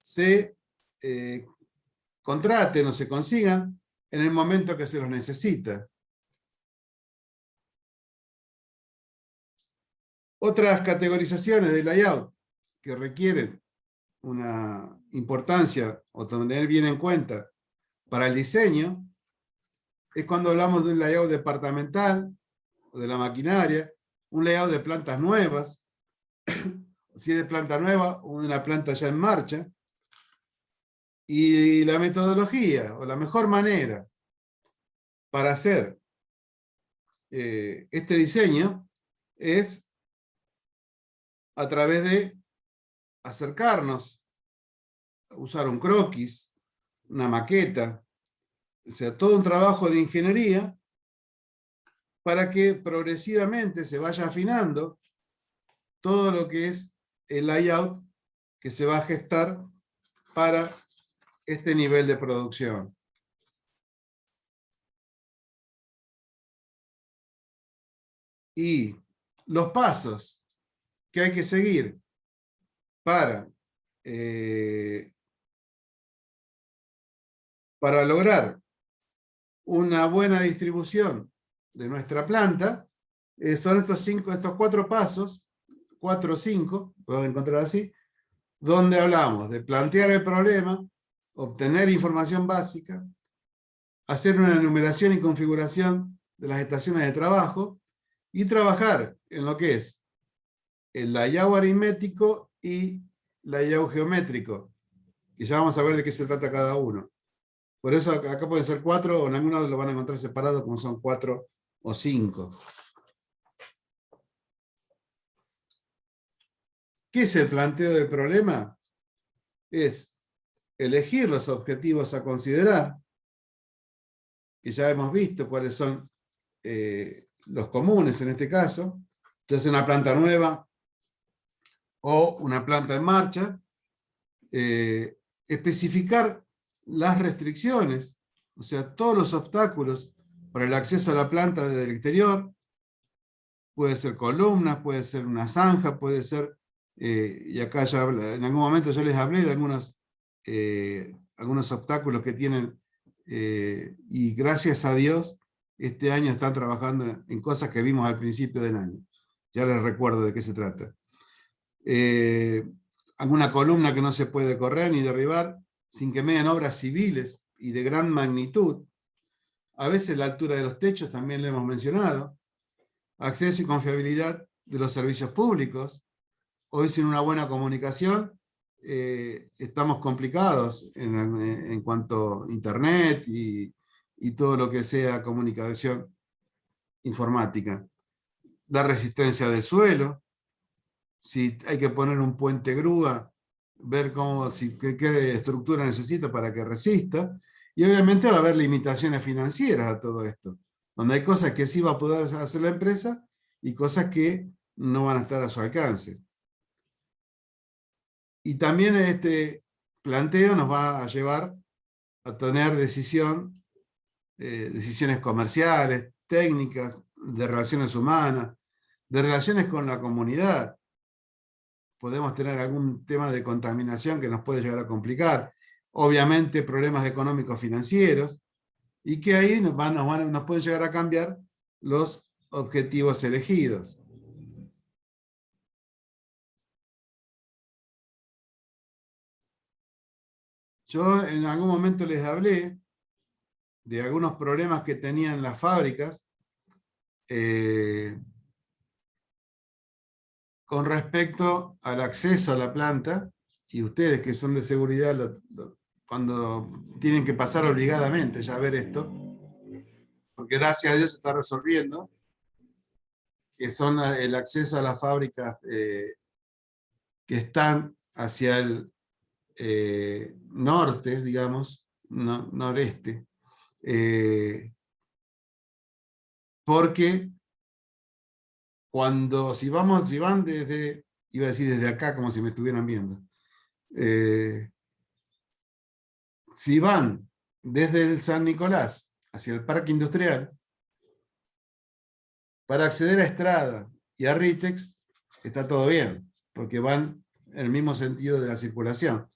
se contraten o se consigan en el momento que se los necesita. Otras categorizaciones de layout que requieren una importancia o tener bien en cuenta para el diseño es cuando hablamos de un layout departamental o de la maquinaria, un layout de plantas nuevas, si es de planta nueva o de una planta ya en marcha, y la metodología o la mejor manera para hacer este diseño es a través de acercarnos, usar un croquis, una maqueta, o sea, todo un trabajo de ingeniería para que progresivamente se vaya afinando todo lo que es el layout que se va a gestar para este nivel de producción. Y los pasos que hay que seguir para lograr una buena distribución de nuestra planta, son estos 4 pasos, 4 o 5, pueden encontrar así, donde hablamos de plantear el problema, obtener información básica, hacer una enumeración y configuración de las estaciones de trabajo y trabajar en lo que es el layout aritmético y layout geométrico, que ya vamos a ver de qué se trata cada uno. Por eso acá pueden ser 4, o en algunos lo van a encontrar separado como son 4 o 5. ¿Qué es el planteo del problema? Es elegir los objetivos a considerar, que ya hemos visto cuáles son los comunes en este caso, ya sea una planta nueva o una planta en marcha, especificar las restricciones, o sea, todos los obstáculos para el acceso a la planta desde el exterior, puede ser columnas, puede ser una zanja, puede ser, y acá ya en algún momento yo les hablé de algunos obstáculos que tienen, y gracias a Dios, este año están trabajando en cosas que vimos al principio del año. Ya les recuerdo de qué se trata. Alguna columna que no se puede correr ni derribar sin que median obras civiles y de gran magnitud. A veces la altura de los techos también lo hemos mencionado. Acceso y confiabilidad de los servicios públicos. Hoy sin una buena comunicación estamos complicados en cuanto a internet y todo lo que sea comunicación informática. La resistencia del suelo. Si hay que poner un puente grúa, ver qué estructura necesito para que resista. Y obviamente va a haber limitaciones financieras a todo esto, donde hay cosas que sí va a poder hacer la empresa y cosas que no van a estar a su alcance. Y también este planteo nos va a llevar a tener decisiones comerciales, técnicas, de relaciones humanas, de relaciones con la comunidad. Podemos tener algún tema de contaminación que nos puede llegar a complicar. Obviamente problemas económicos financieros, y que ahí nos pueden llegar a cambiar los objetivos elegidos. Yo en algún momento les hablé de algunos problemas que tenían las fábricas con respecto al acceso a la planta, y ustedes que son de seguridad, cuando tienen que pasar obligadamente ya a ver esto, porque gracias a Dios se está resolviendo, que son el acceso a las fábricas que están hacia el norte, digamos, noreste, porque si van desde, iba a decir desde acá como si me estuvieran viendo, si van desde el San Nicolás hacia el Parque Industrial, para acceder a Estrada y a Ritex, está todo bien, porque van en el mismo sentido de la circulación.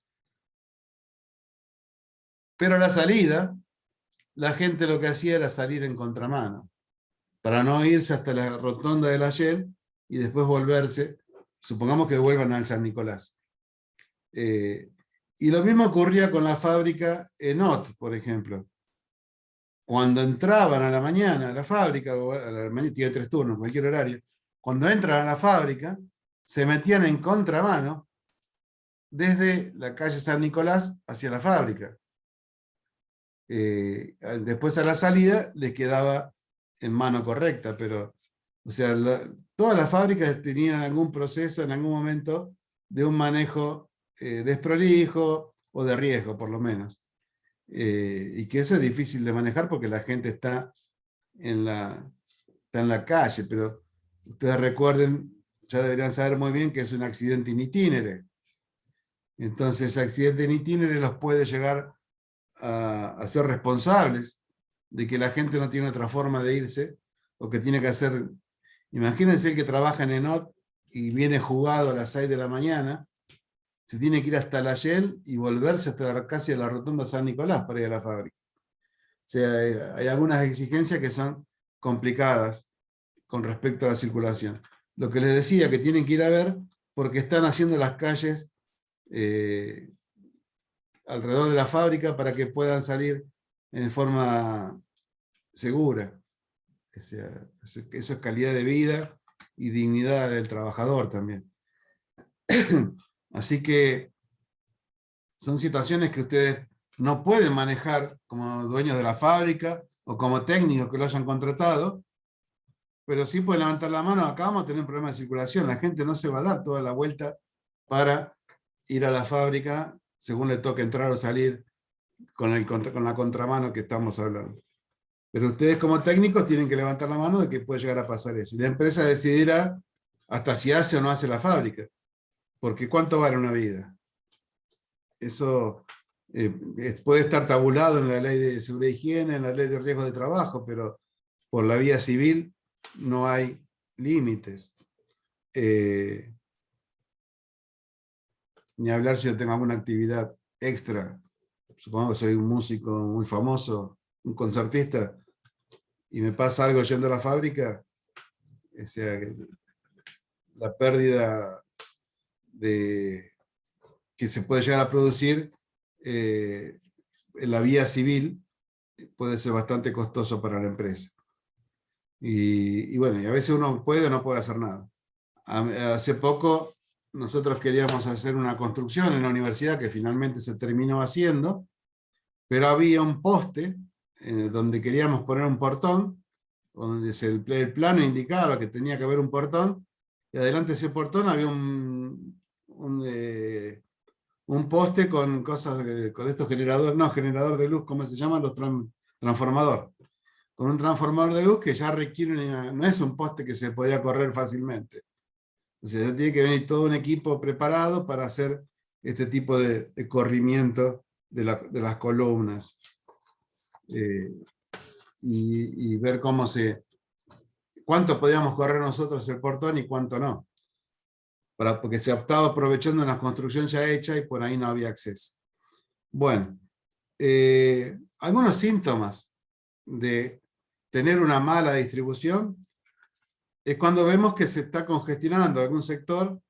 Pero a la salida, la gente lo que hacía era salir en contramano, para no irse hasta la rotonda de la Shell y después volverse, supongamos que vuelvan al San Nicolás. Y lo mismo ocurría con la fábrica Enot, por ejemplo. Cuando entraban a la mañana a la fábrica, o a la mañana, tiene 3 turnos, cualquier horario, cuando entran a la fábrica, se metían en contramano desde la calle San Nicolás hacia la fábrica. Después a la salida les quedaba en mano correcta, pero, o sea, todas las fábricas tenían algún proceso en algún momento de un manejo desprolijo o de riesgo, por lo menos. Y que eso es difícil de manejar porque la gente está en la calle, pero ustedes recuerden, ya deberían saber muy bien que es un accidente in itinere. Entonces, accidente in itinere los puede llegar a ser responsables de que la gente no tiene otra forma de irse, o que tiene que hacer. Imagínense que trabaja en Enot y viene jugado a las 6 de la mañana, se tiene que ir hasta la Shell y volverse hasta casi a la rotonda San Nicolás para ir a la fábrica. O sea, hay algunas exigencias que son complicadas con respecto a la circulación. Lo que les decía, que tienen que ir a ver, porque están haciendo las calles alrededor de la fábrica para que puedan salir en forma segura. O sea, eso es calidad de vida y dignidad del trabajador también. Así que son situaciones que ustedes no pueden manejar como dueños de la fábrica o como técnicos que lo hayan contratado, pero sí pueden levantar la mano. Acá vamos a tener un problema de circulación. La gente no se va a dar toda la vuelta para ir a la fábrica según le toque entrar o salir con la contramano que estamos hablando. Pero ustedes como técnicos tienen que levantar la mano de que puede llegar a pasar eso. Y la empresa decidirá hasta si hace o no hace la fábrica. Porque ¿cuánto vale una vida? Eso puede estar tabulado en la ley de seguridad e higiene, en la ley de riesgo de trabajo, pero por la vía civil no hay límites. Ni hablar si yo tengo alguna actividad extra. Supongo que soy un músico muy famoso, un concertista, y me pasa algo yendo a la fábrica, o sea, la pérdida que se puede llegar a producir en la vía civil puede ser bastante costoso para la empresa. Y bueno, y a veces uno puede o no puede hacer nada. Hace poco nosotros queríamos hacer una construcción en la universidad que finalmente se terminó haciendo, pero había un poste donde queríamos poner un portón, donde el plano indicaba que tenía que haber un portón, y adelante de ese portón había un poste con cosas, con estos generadores, no, generador de luz, ¿cómo se llaman? Los transformador. Con un transformador de luz que ya requiere, no es un poste que se podía correr fácilmente. O sea, ya tiene que venir todo un equipo preparado para hacer este tipo de corrimiento de las columnas. Y ver cuánto podíamos correr nosotros el portón y cuánto no. Porque se estaba aprovechando una construcción ya hecha y por ahí no había acceso. Bueno, algunos síntomas de tener una mala distribución es cuando vemos que se está congestionando algún sector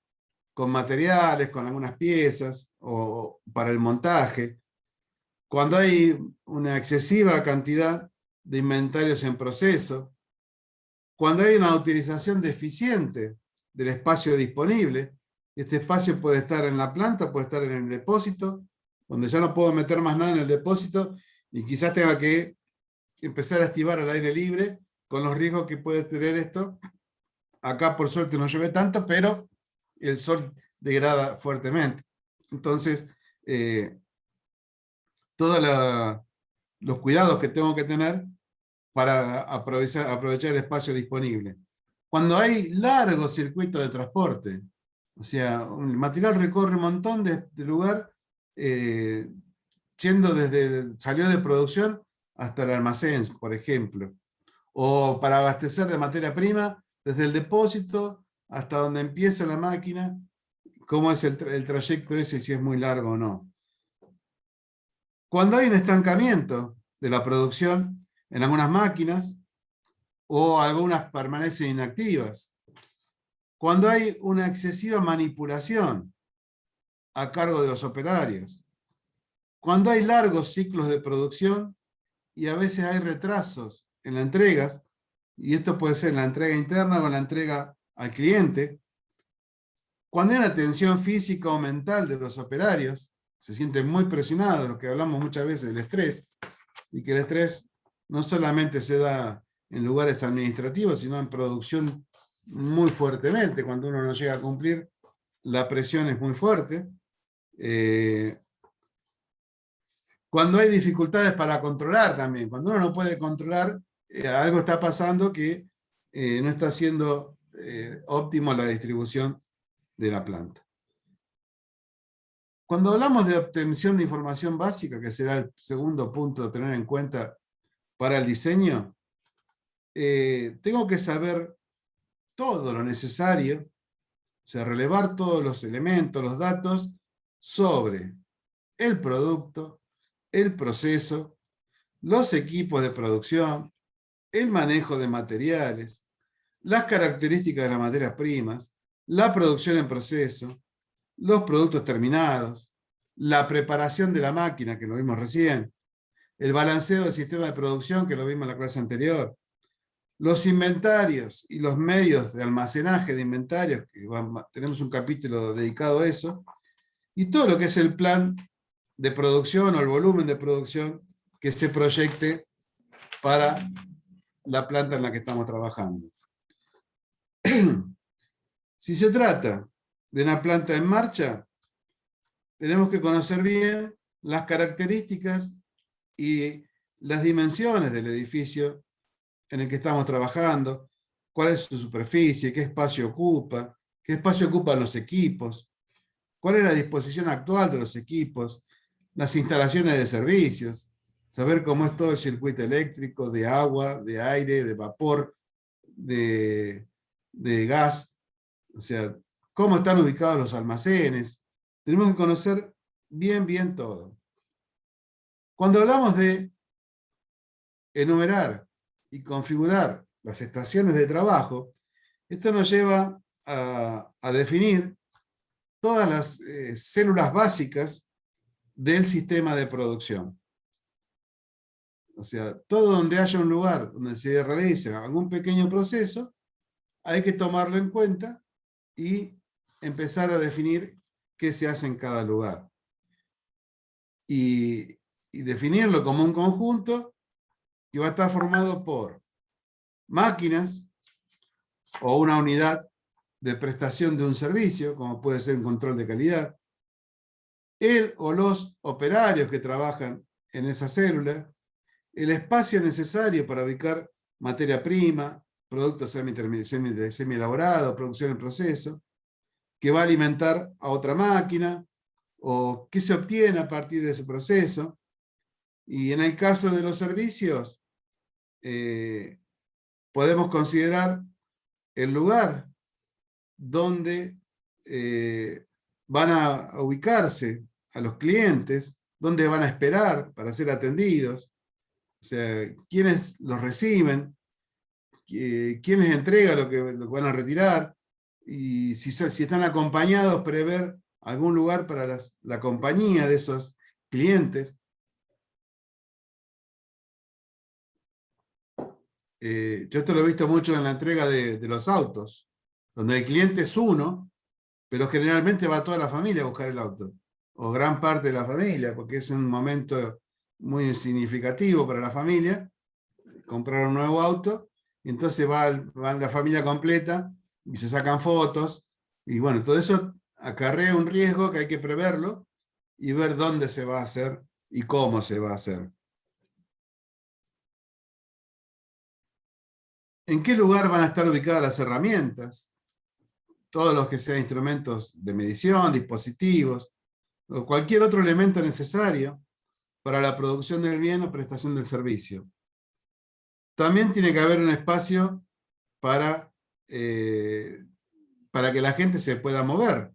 con materiales, con algunas piezas o para el montaje, cuando hay una excesiva cantidad de inventarios en proceso, cuando hay una utilización deficiente del espacio disponible. Este espacio puede estar en la planta, puede estar en el depósito, donde ya no puedo meter más nada en el depósito y quizás tenga que empezar a estivar al aire libre con los riesgos que puede tener esto. Acá por suerte no llueve tanto, pero el sol degrada fuertemente. Entonces, todos los cuidados que tengo que tener para aprovechar el espacio disponible. Cuando hay largos circuitos de transporte, o sea, el material recorre un montón de lugar, salió de producción hasta el almacén, por ejemplo, o para abastecer de materia prima desde el depósito hasta donde empieza la máquina, cómo es el trayecto ese, si es muy largo o no. Cuando hay un estancamiento de la producción en algunas máquinas, o algunas permanecen inactivas, Cuando hay una excesiva manipulación a cargo de los operarios. Cuando hay largos ciclos de producción y a veces hay retrasos en las entregas, y esto puede ser en la entrega interna o en la entrega al cliente. Cuando hay una tensión física o mental de los operarios, se sienten muy presionados, lo que hablamos muchas veces del estrés, y que el estrés no solamente se da en lugares administrativos, sino en producción muy fuertemente. Cuando uno no llega a cumplir, la presión es muy fuerte. Cuando hay dificultades para controlar también, cuando uno no puede controlar, algo está pasando que no está siendo óptimo la distribución de la planta. Cuando hablamos de obtención de información básica, que será el segundo punto a tener en cuenta para el diseño, tengo que saber todo lo necesario, o sea, relevar todos los elementos, los datos sobre el producto, el proceso, los equipos de producción, el manejo de materiales, las características de las materias primas, la producción en proceso, los productos terminados, la preparación de la máquina, que lo vimos recién, el balanceo del sistema de producción, que lo vimos en la clase anterior, los inventarios y los medios de almacenaje de inventarios, que tenemos un capítulo dedicado a eso, y todo lo que es el plan de producción o el volumen de producción que se proyecte para la planta en la que estamos trabajando. Si se trata de una planta en marcha, tenemos que conocer bien las características y las dimensiones del edificio en el que estamos trabajando, cuál es su superficie, qué espacio ocupan los equipos, cuál es la disposición actual de los equipos, las instalaciones de servicios, saber cómo es todo el circuito eléctrico, de agua, de aire, de vapor, de gas, o sea, cómo están ubicados los almacenes. Tenemos que conocer bien todo. Cuando hablamos de enumerar y configurar las estaciones de trabajo, esto nos lleva a definir todas las células básicas del sistema de producción. O sea, todo donde haya un lugar donde se realice algún pequeño proceso, hay que tomarlo en cuenta y empezar a definir qué se hace en cada lugar. Y definirlo como un conjunto que va a estar formado por máquinas o una unidad de prestación de un servicio, como puede ser un control de calidad, el o los operarios que trabajan en esa célula, el espacio necesario para ubicar materia prima, productos semi-elaborados, producción en proceso, que va a alimentar a otra máquina, o qué se obtiene a partir de ese proceso. Y en el caso de los servicios, podemos considerar el lugar donde van a ubicarse a los clientes, donde van a esperar para ser atendidos, o sea, quiénes los reciben, quiénes entregan lo que van a retirar, y si están acompañados, prever algún lugar para la compañía de esos clientes. Yo esto lo he visto mucho en la entrega de los autos, donde el cliente es uno, pero generalmente va toda la familia a buscar el auto, o gran parte de la familia, porque es un momento muy significativo para la familia, comprar un nuevo auto, y entonces va la familia completa, y se sacan fotos, y bueno, todo eso acarrea un riesgo que hay que preverlo, y ver dónde se va a hacer, y cómo se va a hacer. ¿En qué lugar van a estar ubicadas las herramientas? Todos los que sean instrumentos de medición, dispositivos, o cualquier otro elemento necesario para la producción del bien o prestación del servicio. También tiene que haber un espacio para que la gente se pueda mover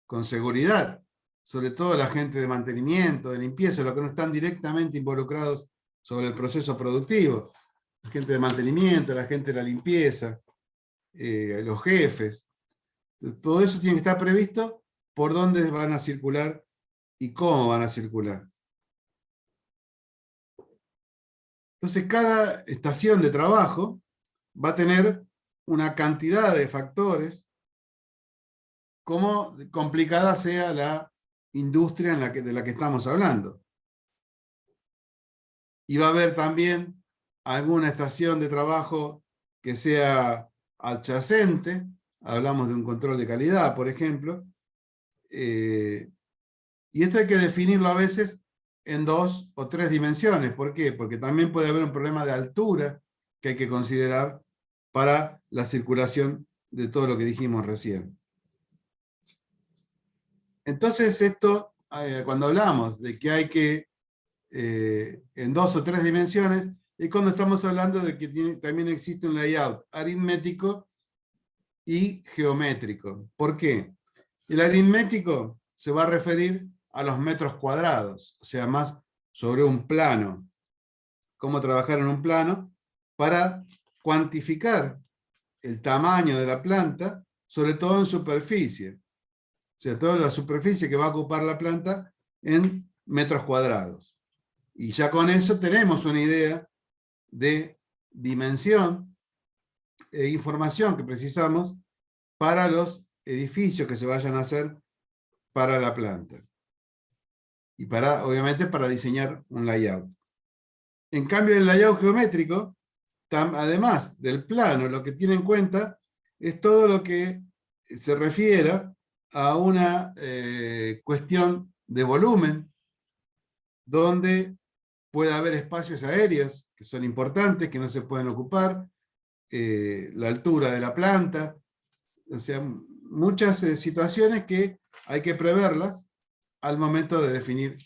con seguridad, sobre todo la gente de mantenimiento, de limpieza, los que no están directamente involucrados sobre el proceso productivo. La gente de mantenimiento, la gente de la limpieza, los jefes. Todo eso tiene que estar previsto por dónde van a circular y cómo van a circular. Entonces, cada estación de trabajo va a tener una cantidad de factores, como complicada sea la industria de la que estamos hablando. Y va a haber también alguna estación de trabajo que sea adyacente, hablamos de un control de calidad, por ejemplo, y esto hay que definirlo a veces en 2 o 3 dimensiones. ¿Por qué? Porque también puede haber un problema de altura que hay que considerar para la circulación de todo lo que dijimos recién. Entonces esto, cuando hablamos de que hay que, en 2 o 3 dimensiones, es cuando estamos hablando de que también existe un layout aritmético y geométrico. ¿Por qué? El aritmético se va a referir a los metros cuadrados, o sea, más sobre un plano. Cómo trabajar en un plano para cuantificar el tamaño de la planta, sobre todo en superficie. O sea, toda la superficie que va a ocupar la planta en metros cuadrados. Y ya con eso tenemos una idea de dimensión e información que precisamos para los edificios que se vayan a hacer para la planta. Y obviamente para diseñar un layout. En cambio, el layout geométrico, además del plano, lo que tiene en cuenta es todo lo que se refiera a una cuestión de volumen, donde puede haber espacios aéreos que son importantes, que no se pueden ocupar, la altura de la planta, o sea, muchas situaciones que hay que preverlas al momento de definir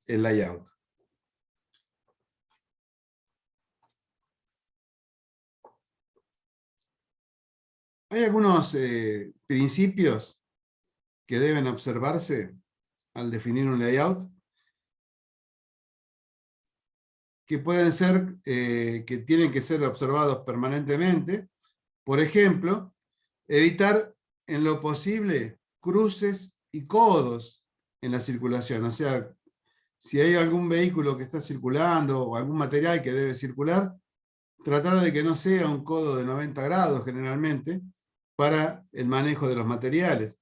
el layout. Hay algunos principios que deben observarse al definir un layout, que pueden ser, que tienen que ser observados permanentemente. Por ejemplo, evitar en lo posible cruces y codos en la circulación. O sea, si hay algún vehículo que está circulando o algún material que debe circular, tratar de que no sea un codo de 90 grados generalmente para el manejo de los materiales.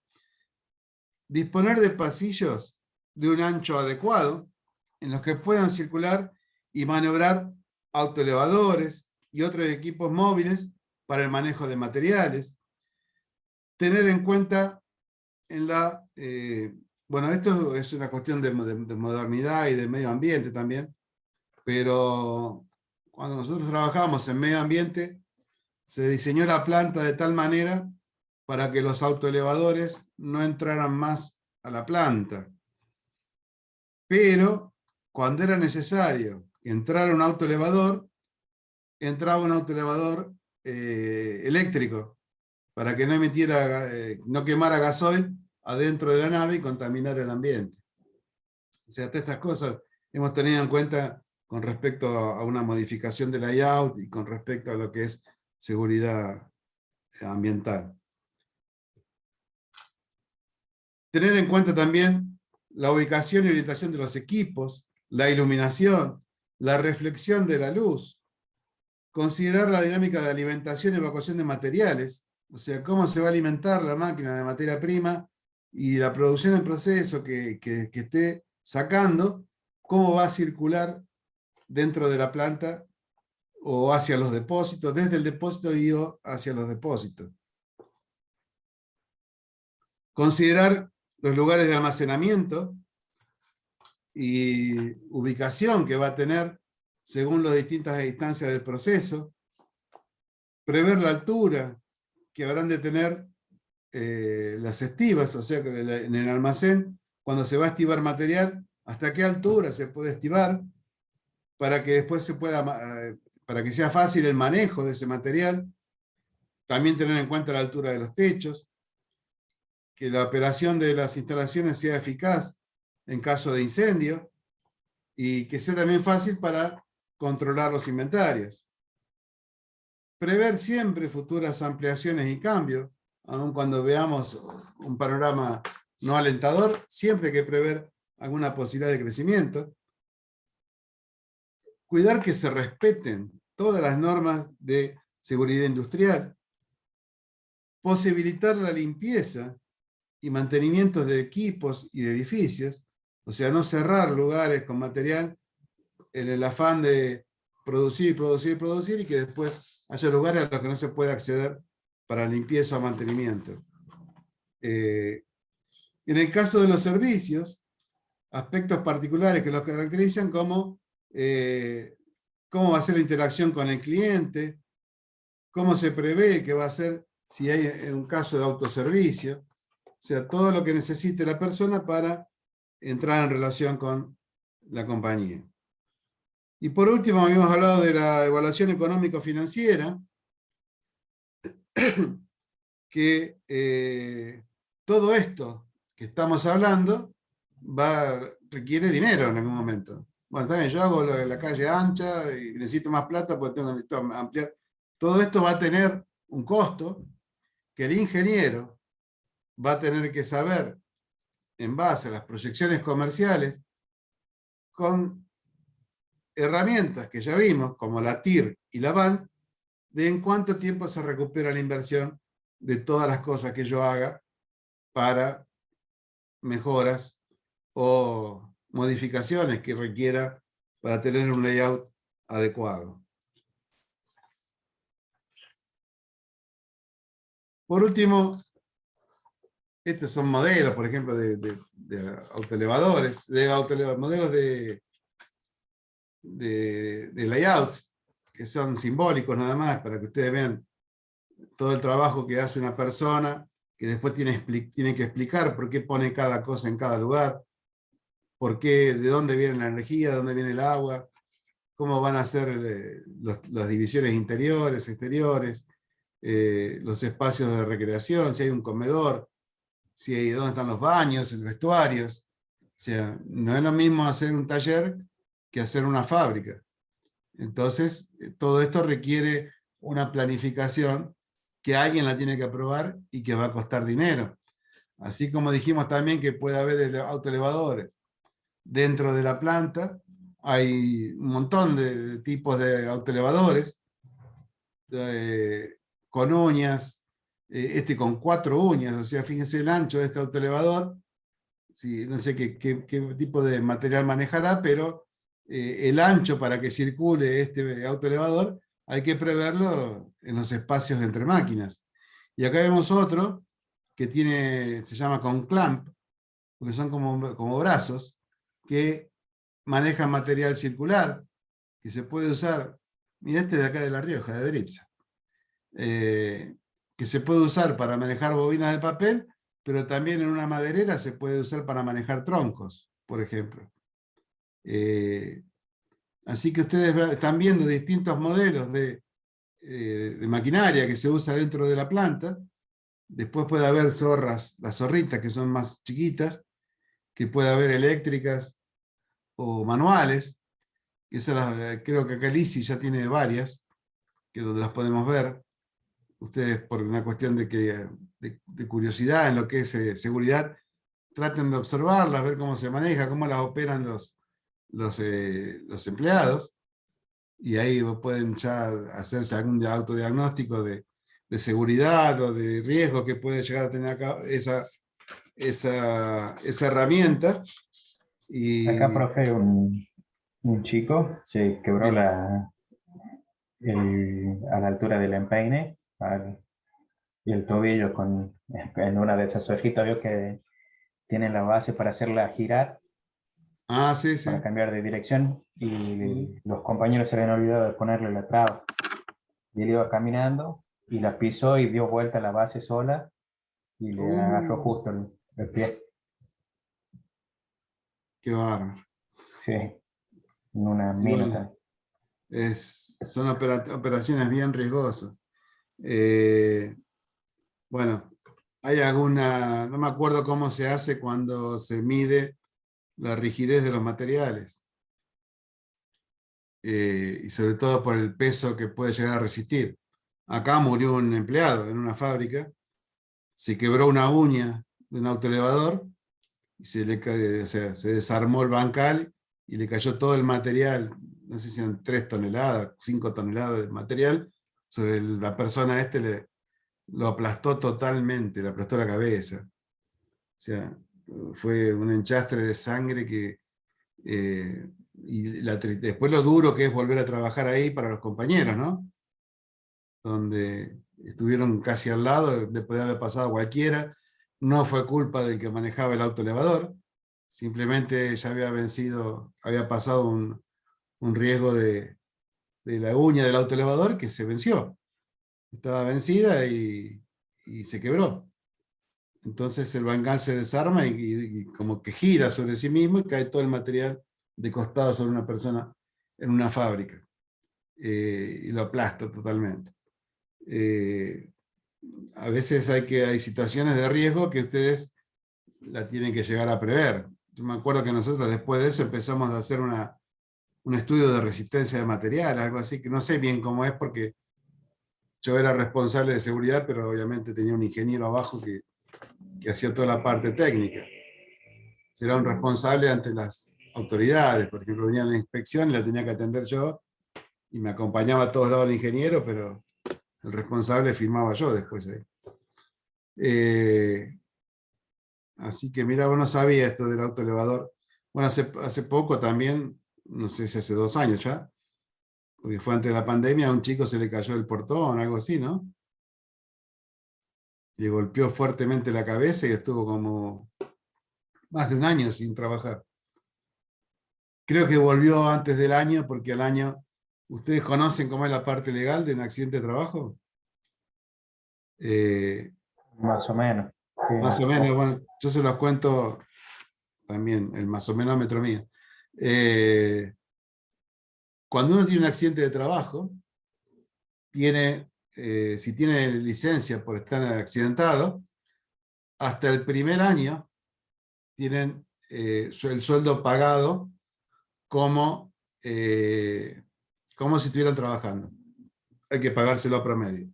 Disponer de pasillos de un ancho adecuado en los que puedan circular y maniobrar autoelevadores y otros equipos móviles para el manejo de materiales. Tener en cuenta bueno, esto es una cuestión de modernidad y de medio ambiente también, pero cuando nosotros trabajamos en medio ambiente, se diseñó la planta de tal manera para que los autoelevadores no entraran más a la planta. Pero cuando era necesario entrar un autoelevador, entraba un autoelevador eléctrico, para que no emitiera, no quemara gasoil adentro de la nave y contaminara el ambiente. O sea, todas estas cosas hemos tenido en cuenta con respecto a una modificación del layout y con respecto a lo que es seguridad ambiental. Tener en cuenta también la ubicación y orientación de los equipos, la iluminación, la reflexión de la luz, considerar la dinámica de alimentación y evacuación de materiales, o sea, cómo se va a alimentar la máquina de materia prima y la producción en proceso que esté sacando, cómo va a circular dentro de la planta o hacia los depósitos, desde el depósito y hacia los depósitos. Considerar los lugares de almacenamiento y ubicación que va a tener según las distintas instancias del proceso. Prever la altura que habrán de tener las estivas, o sea, que en el almacén, cuando se va a estivar material, hasta qué altura se puede estivar, para que después se pueda, para que sea fácil el manejo de ese material. También tener en cuenta la altura de los techos, que la operación de las instalaciones sea eficaz en caso de incendio, y que sea también fácil para controlar los inventarios. Prever siempre futuras ampliaciones y cambios aun cuando veamos un panorama no alentador, siempre hay que prever alguna posibilidad de crecimiento. Cuidar que se respeten todas las normas de seguridad industrial. Posibilitar la limpieza y mantenimiento de equipos y de edificios, o sea, no cerrar lugares con material en el afán de producir, producir, producir, y que después haya lugares a los que no se puede acceder para limpieza o mantenimiento. En el caso de los servicios, aspectos particulares que los caracterizan, como cómo va a ser la interacción con el cliente, cómo se prevé que va a ser si hay un caso de autoservicio, o sea, todo lo que necesite la persona para entrar en relación con la compañía. Y por último, habíamos hablado de la evaluación económico-financiera, que todo esto que estamos hablando requiere dinero en algún momento. Bueno, también yo hago la calle ancha y necesito más plata porque necesito ampliar. Todo esto va a tener un costo que el ingeniero va a tener que saber, en base a las proyecciones comerciales, con herramientas que ya vimos, como la TIR y la BAN, de en cuánto tiempo se recupera la inversión de todas las cosas que yo haga para mejoras o modificaciones que requiera para tener un layout adecuado. Por último, estos son modelos, por ejemplo, de autoelevadores, modelos de layouts, que son simbólicos nada más, para que ustedes vean todo el trabajo que hace una persona, que después tiene que explicar por qué pone cada cosa en cada lugar, por qué, de dónde viene la energía, de dónde viene el agua, cómo van a ser las divisiones interiores, exteriores, los espacios de recreación, si hay un comedor, dónde están los baños, los vestuarios. O sea, no es lo mismo hacer un taller que hacer una fábrica. Entonces, todo esto requiere una planificación que alguien la tiene que aprobar y que va a costar dinero. Así como dijimos también que puede haber autoelevadores dentro de la planta, hay un montón de tipos de autoelevadores con uñas, con 4 uñas, o sea, fíjense el ancho de este autoelevador, sí, no sé qué tipo de material manejará, pero el ancho para que circule este autoelevador hay que preverlo en los espacios entre máquinas. Y acá vemos otro que se llama con clamp, porque son como brazos, que manejan material circular, que se puede usar, mira este de acá de La Rioja, de Dripsa, que se puede usar para manejar bobinas de papel, pero también en una maderera se puede usar para manejar troncos, por ejemplo. Así que ustedes están viendo distintos modelos de maquinaria que se usa dentro de la planta. Después puede haber las zorritas que son más chiquitas, que puede haber eléctricas o manuales, que creo que acá Lisi ya tiene varias, que donde las podemos ver. Ustedes, por una cuestión de curiosidad en lo que es seguridad, traten de observarlas, ver cómo se maneja, cómo las operan los empleados, y ahí pueden ya hacerse algún autodiagnóstico de seguridad o de riesgo que puede llegar a tener acá esa herramienta. Y, Acá, profe, un chico se quebró bien. a la altura del empeine y el tobillo en una de esas hojitas, vio que tienen la base para hacerla girar, Ah, sí, sí. para cambiar de dirección, y los compañeros se habían olvidado de ponerle la traba. Y él iba caminando y la pisó y dio vuelta a la base sola y le agarró Uh, justo el pie. qué bárbaro. Sí, en una Y mina bueno, también. son operaciones bien riesgosas. Eh, bueno, hay no me acuerdo cómo se hace cuando se mide la rigidez de los materiales, y sobre todo por el peso que puede llegar a resistir. Acá murió un empleado en una fábrica se quebró una uña de un autoelevador, y o sea, se desarmó el bancal y le cayó todo el material, no sé si eran 3 toneladas, 5 toneladas de material, sobre la persona lo aplastó totalmente, le aplastó la cabeza. O sea, fue un enchastre de sangre que... y después lo duro que es volver a trabajar ahí para los compañeros, ¿no? Donde estuvieron casi al lado, le podía haber pasado a cualquiera, no fue culpa del que manejaba el auto elevador, simplemente ya había vencido, había pasado un riesgo de la uña del auto elevador que se venció, estaba vencida y se quebró. Entonces el bancal se desarma y como que gira sobre sí mismo y cae todo el material de costado sobre una persona en una fábrica, y lo aplasta totalmente. A veces hay situaciones de riesgo que ustedes la tienen que llegar a prever. Yo me acuerdo que nosotros después de eso empezamos a hacer un estudio de resistencia de material, algo así, que no sé bien cómo es porque yo era responsable de seguridad, pero obviamente tenía un ingeniero abajo que hacía toda la parte técnica. Yo era un responsable ante las autoridades, por ejemplo, venía a la inspección y la tenía que atender yo, y me acompañaba a todos lados el ingeniero, pero el responsable firmaba yo después ahí. Así que mira, vos no sabía esto del autoelevador. Bueno, hace poco también, no sé si hace 2 años ya, porque fue antes de la pandemia, a un chico se le cayó el portón, algo así, ¿no? Le golpeó fuertemente la cabeza y estuvo como más de 1 año sin trabajar. Creo que volvió antes del año, porque al año... ¿Ustedes conocen cómo es la parte legal de un accidente de trabajo? Más o menos. Sí, Más o menos, bueno, yo se los cuento también, el más o menómetro mío. Cuando uno tiene un accidente de trabajo, si tiene licencia por estar accidentado, hasta el primer año tienen el sueldo pagado como, como si estuvieran trabajando. Hay que pagárselo a promedio.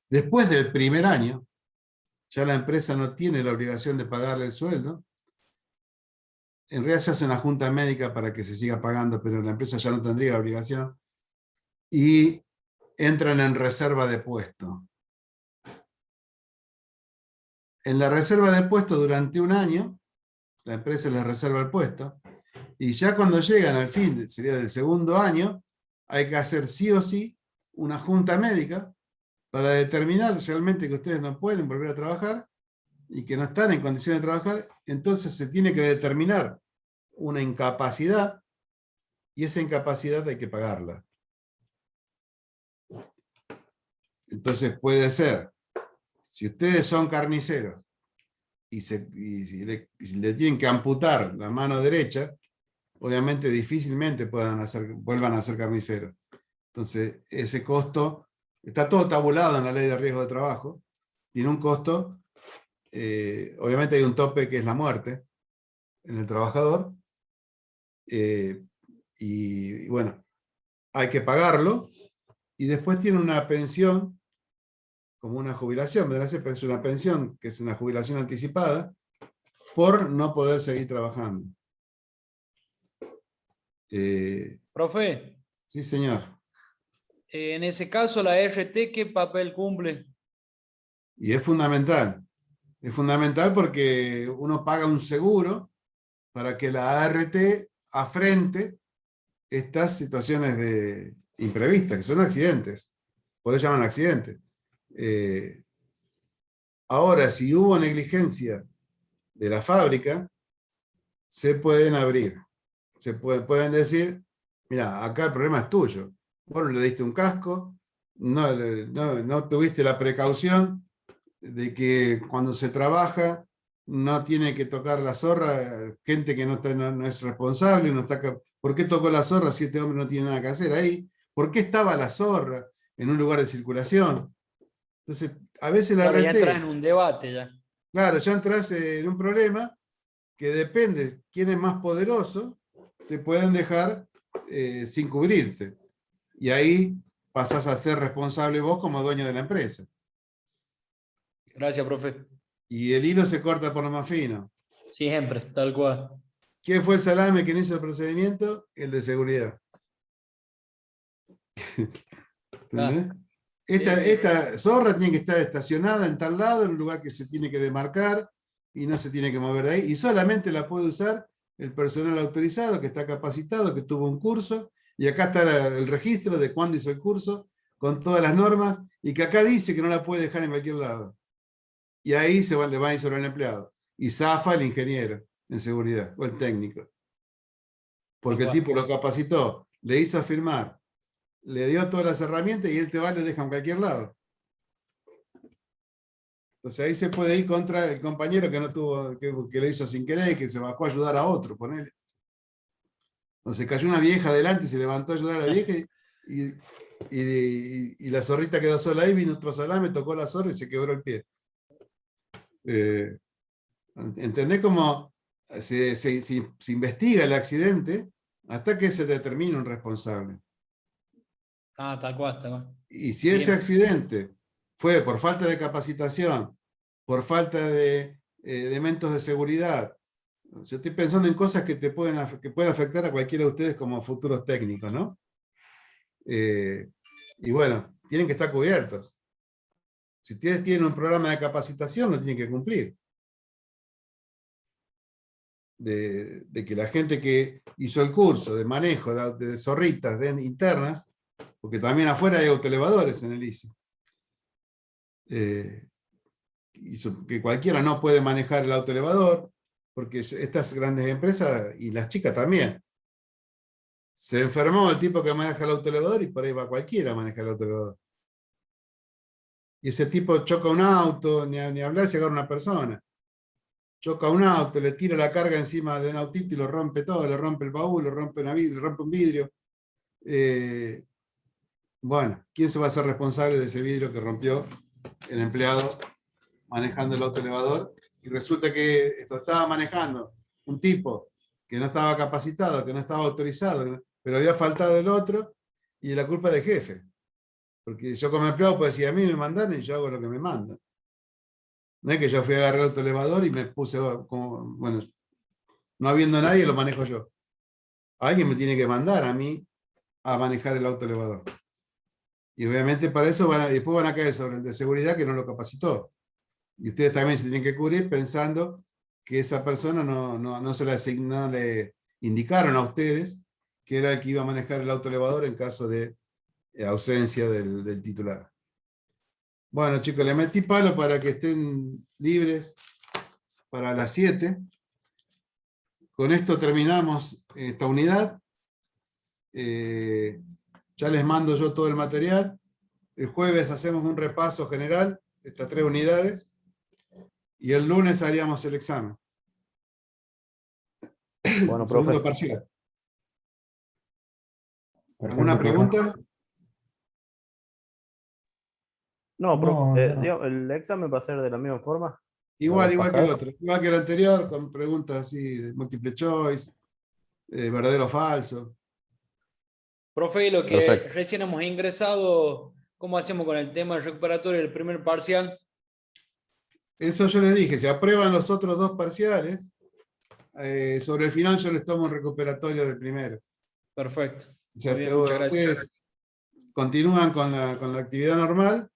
Después del primer año, ya la empresa no tiene la obligación de pagarle el sueldo. En realidad se hace una junta médica para que se siga pagando, pero la empresa ya no tendría la obligación. Y entran en reserva de puesto. En la reserva de puesto durante 1 año, la empresa les reserva el puesto, y ya cuando llegan al fin, sería del segundo año, hay que hacer sí o sí una junta médica para determinar realmente que ustedes no pueden volver a trabajar y que no están en condiciones de trabajar. Entonces se tiene que determinar una incapacidad, y esa incapacidad hay que pagarla. Entonces puede ser, si ustedes son carniceros y si le tienen que amputar la mano derecha, obviamente difícilmente vuelvan a ser carniceros. Entonces ese costo, está todo tabulado en la ley de riesgo de trabajo, tiene un costo, obviamente hay un tope que es la muerte en el trabajador, y bueno, hay que pagarlo, y después tiene una pensión, como una jubilación, vendrá a ser una pensión, que es una jubilación anticipada, por no poder seguir trabajando. Profe, Sí, señor. en ese caso la RT, ¿qué papel cumple? Y es fundamental. Es fundamental porque uno paga un seguro para que la ART afrente estas situaciones de imprevistas, que son accidentes. Por eso llaman accidentes. Ahora, si hubo negligencia de la fábrica, se pueden abrir. Pueden decir, mira, acá el problema es tuyo. Vos no le diste un casco, no tuviste la precaución de que cuando se trabaja no tiene que tocar la zorra gente que no es responsable. ¿Por qué tocó la zorra si este hombre no tiene nada que hacer ahí? ¿Por qué estaba la zorra en un lugar de circulación? Entonces, a veces la Claro, ya entras en RT, un debate ya. claro, ya entras en un problema que depende quién es más poderoso, te pueden dejar sin cubrirte. Y ahí pasás a ser responsable vos como dueño de la empresa. Gracias, profe. Y el hilo se corta por lo más fino. Siempre, tal cual. ¿Quién fue el salame que no hizo el procedimiento? El de seguridad. ¿Entendés? Esta zorra tiene que estar estacionada en tal lado, en un lugar que se tiene que demarcar y no se tiene que mover de ahí. Y solamente la puede usar el personal autorizado, que está capacitado, que tuvo un curso. Y acá está el registro de cuándo hizo el curso, con todas las normas, y que acá dice que no la puede dejar en cualquier lado. Y ahí le van a ir sobre el empleado. Y zafa el ingeniero en seguridad, o el técnico. Porque el tipo lo capacitó, le hizo firmar, le dio todas las herramientas y él te va y lo deja en cualquier lado. Entonces ahí se puede ir contra el compañero que no tuvo, que lo hizo sin querer y que se bajó a ayudar a otro, ponele. Entonces cayó una vieja adelante y se levantó a ayudar a la vieja y la zorrita quedó sola ahí, vino otro salame, tocó la zorra y se quebró el pie. ¿Entendés cómo se investiga el accidente hasta que se determina un responsable? Ah, tal cual, tal cual. Y si ese accidente fue por falta de capacitación, por falta de elementos de seguridad, yo estoy pensando en cosas que pueden afectar a cualquiera de ustedes como futuros técnicos, ¿no? Y bueno, tienen que estar cubiertos. Si ustedes tienen un programa de capacitación, lo tienen que cumplir. De que la gente que hizo el curso de manejo de zorritas internas, porque también afuera hay autoelevadores en el ICE, que cualquiera no puede manejar el autoelevador, porque estas grandes empresas, y las chicas también, se enfermó el tipo que maneja el autoelevador y por ahí va cualquiera a manejar el autoelevador. Y ese tipo choca un auto, ni hablar si agarra una persona. Choca un auto, le tira la carga encima de un autito y lo rompe todo, le rompe el baúl, le rompe un vidrio. Bueno, ¿quién se va a hacer responsable de ese vidrio que rompió el empleado manejando el autoelevador? Y resulta que esto estaba manejando un tipo que no estaba capacitado, que no estaba autorizado, pero había faltado el otro, y la culpa del jefe. Porque yo como empleado puedo decir, a mí me mandan y yo hago lo que me mandan. No es que yo fui a agarrar el autoelevador y me puse, bueno, no habiendo nadie, lo manejo yo. Alguien me tiene que mandar a mí a manejar el autoelevador. Y obviamente para eso después van a caer sobre el de seguridad que no lo capacitó. Y ustedes también se tienen que cubrir pensando que esa persona no se le asignó, le indicaron a ustedes que era el que iba a manejar el autoelevador en caso de ausencia del titular. Bueno, chicos, le metí palo para que estén libres para las 7. Con esto terminamos esta unidad. Ya les mando yo todo el material. El jueves hacemos un repaso general de estas 3 unidades. Y el lunes haríamos el examen. Bueno, El segundo profe. parcial. Perfecto, ¿Alguna profe. pregunta? No, profe, No, no. digamos, el examen va a ser de la misma forma. Igual que el pasado. otro. Igual que el anterior, con preguntas así, de múltiple choice, verdadero o falso. Profe, y lo que Perfecto. recién hemos ingresado, ¿cómo hacemos con el tema del recuperatorio del primer parcial? Eso yo les dije, si aprueban los otros 2 parciales, sobre el final yo les tomo un recuperatorio del primero. Perfecto. O sea, Muy bien, muchas gracias. ustedes continúan con la actividad normal,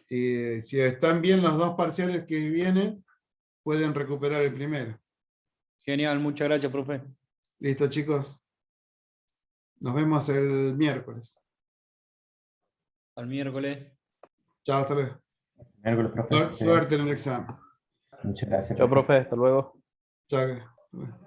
y si están bien los 2 parciales que vienen, pueden recuperar el primero. Genial, muchas gracias, profe. Listo, chicos. Nos vemos el miércoles. Al miércoles. Chao, hasta luego. Miércoles, profe. Suerte en el examen. Muchas gracias, Chao, profe. profe, hasta luego. Chao.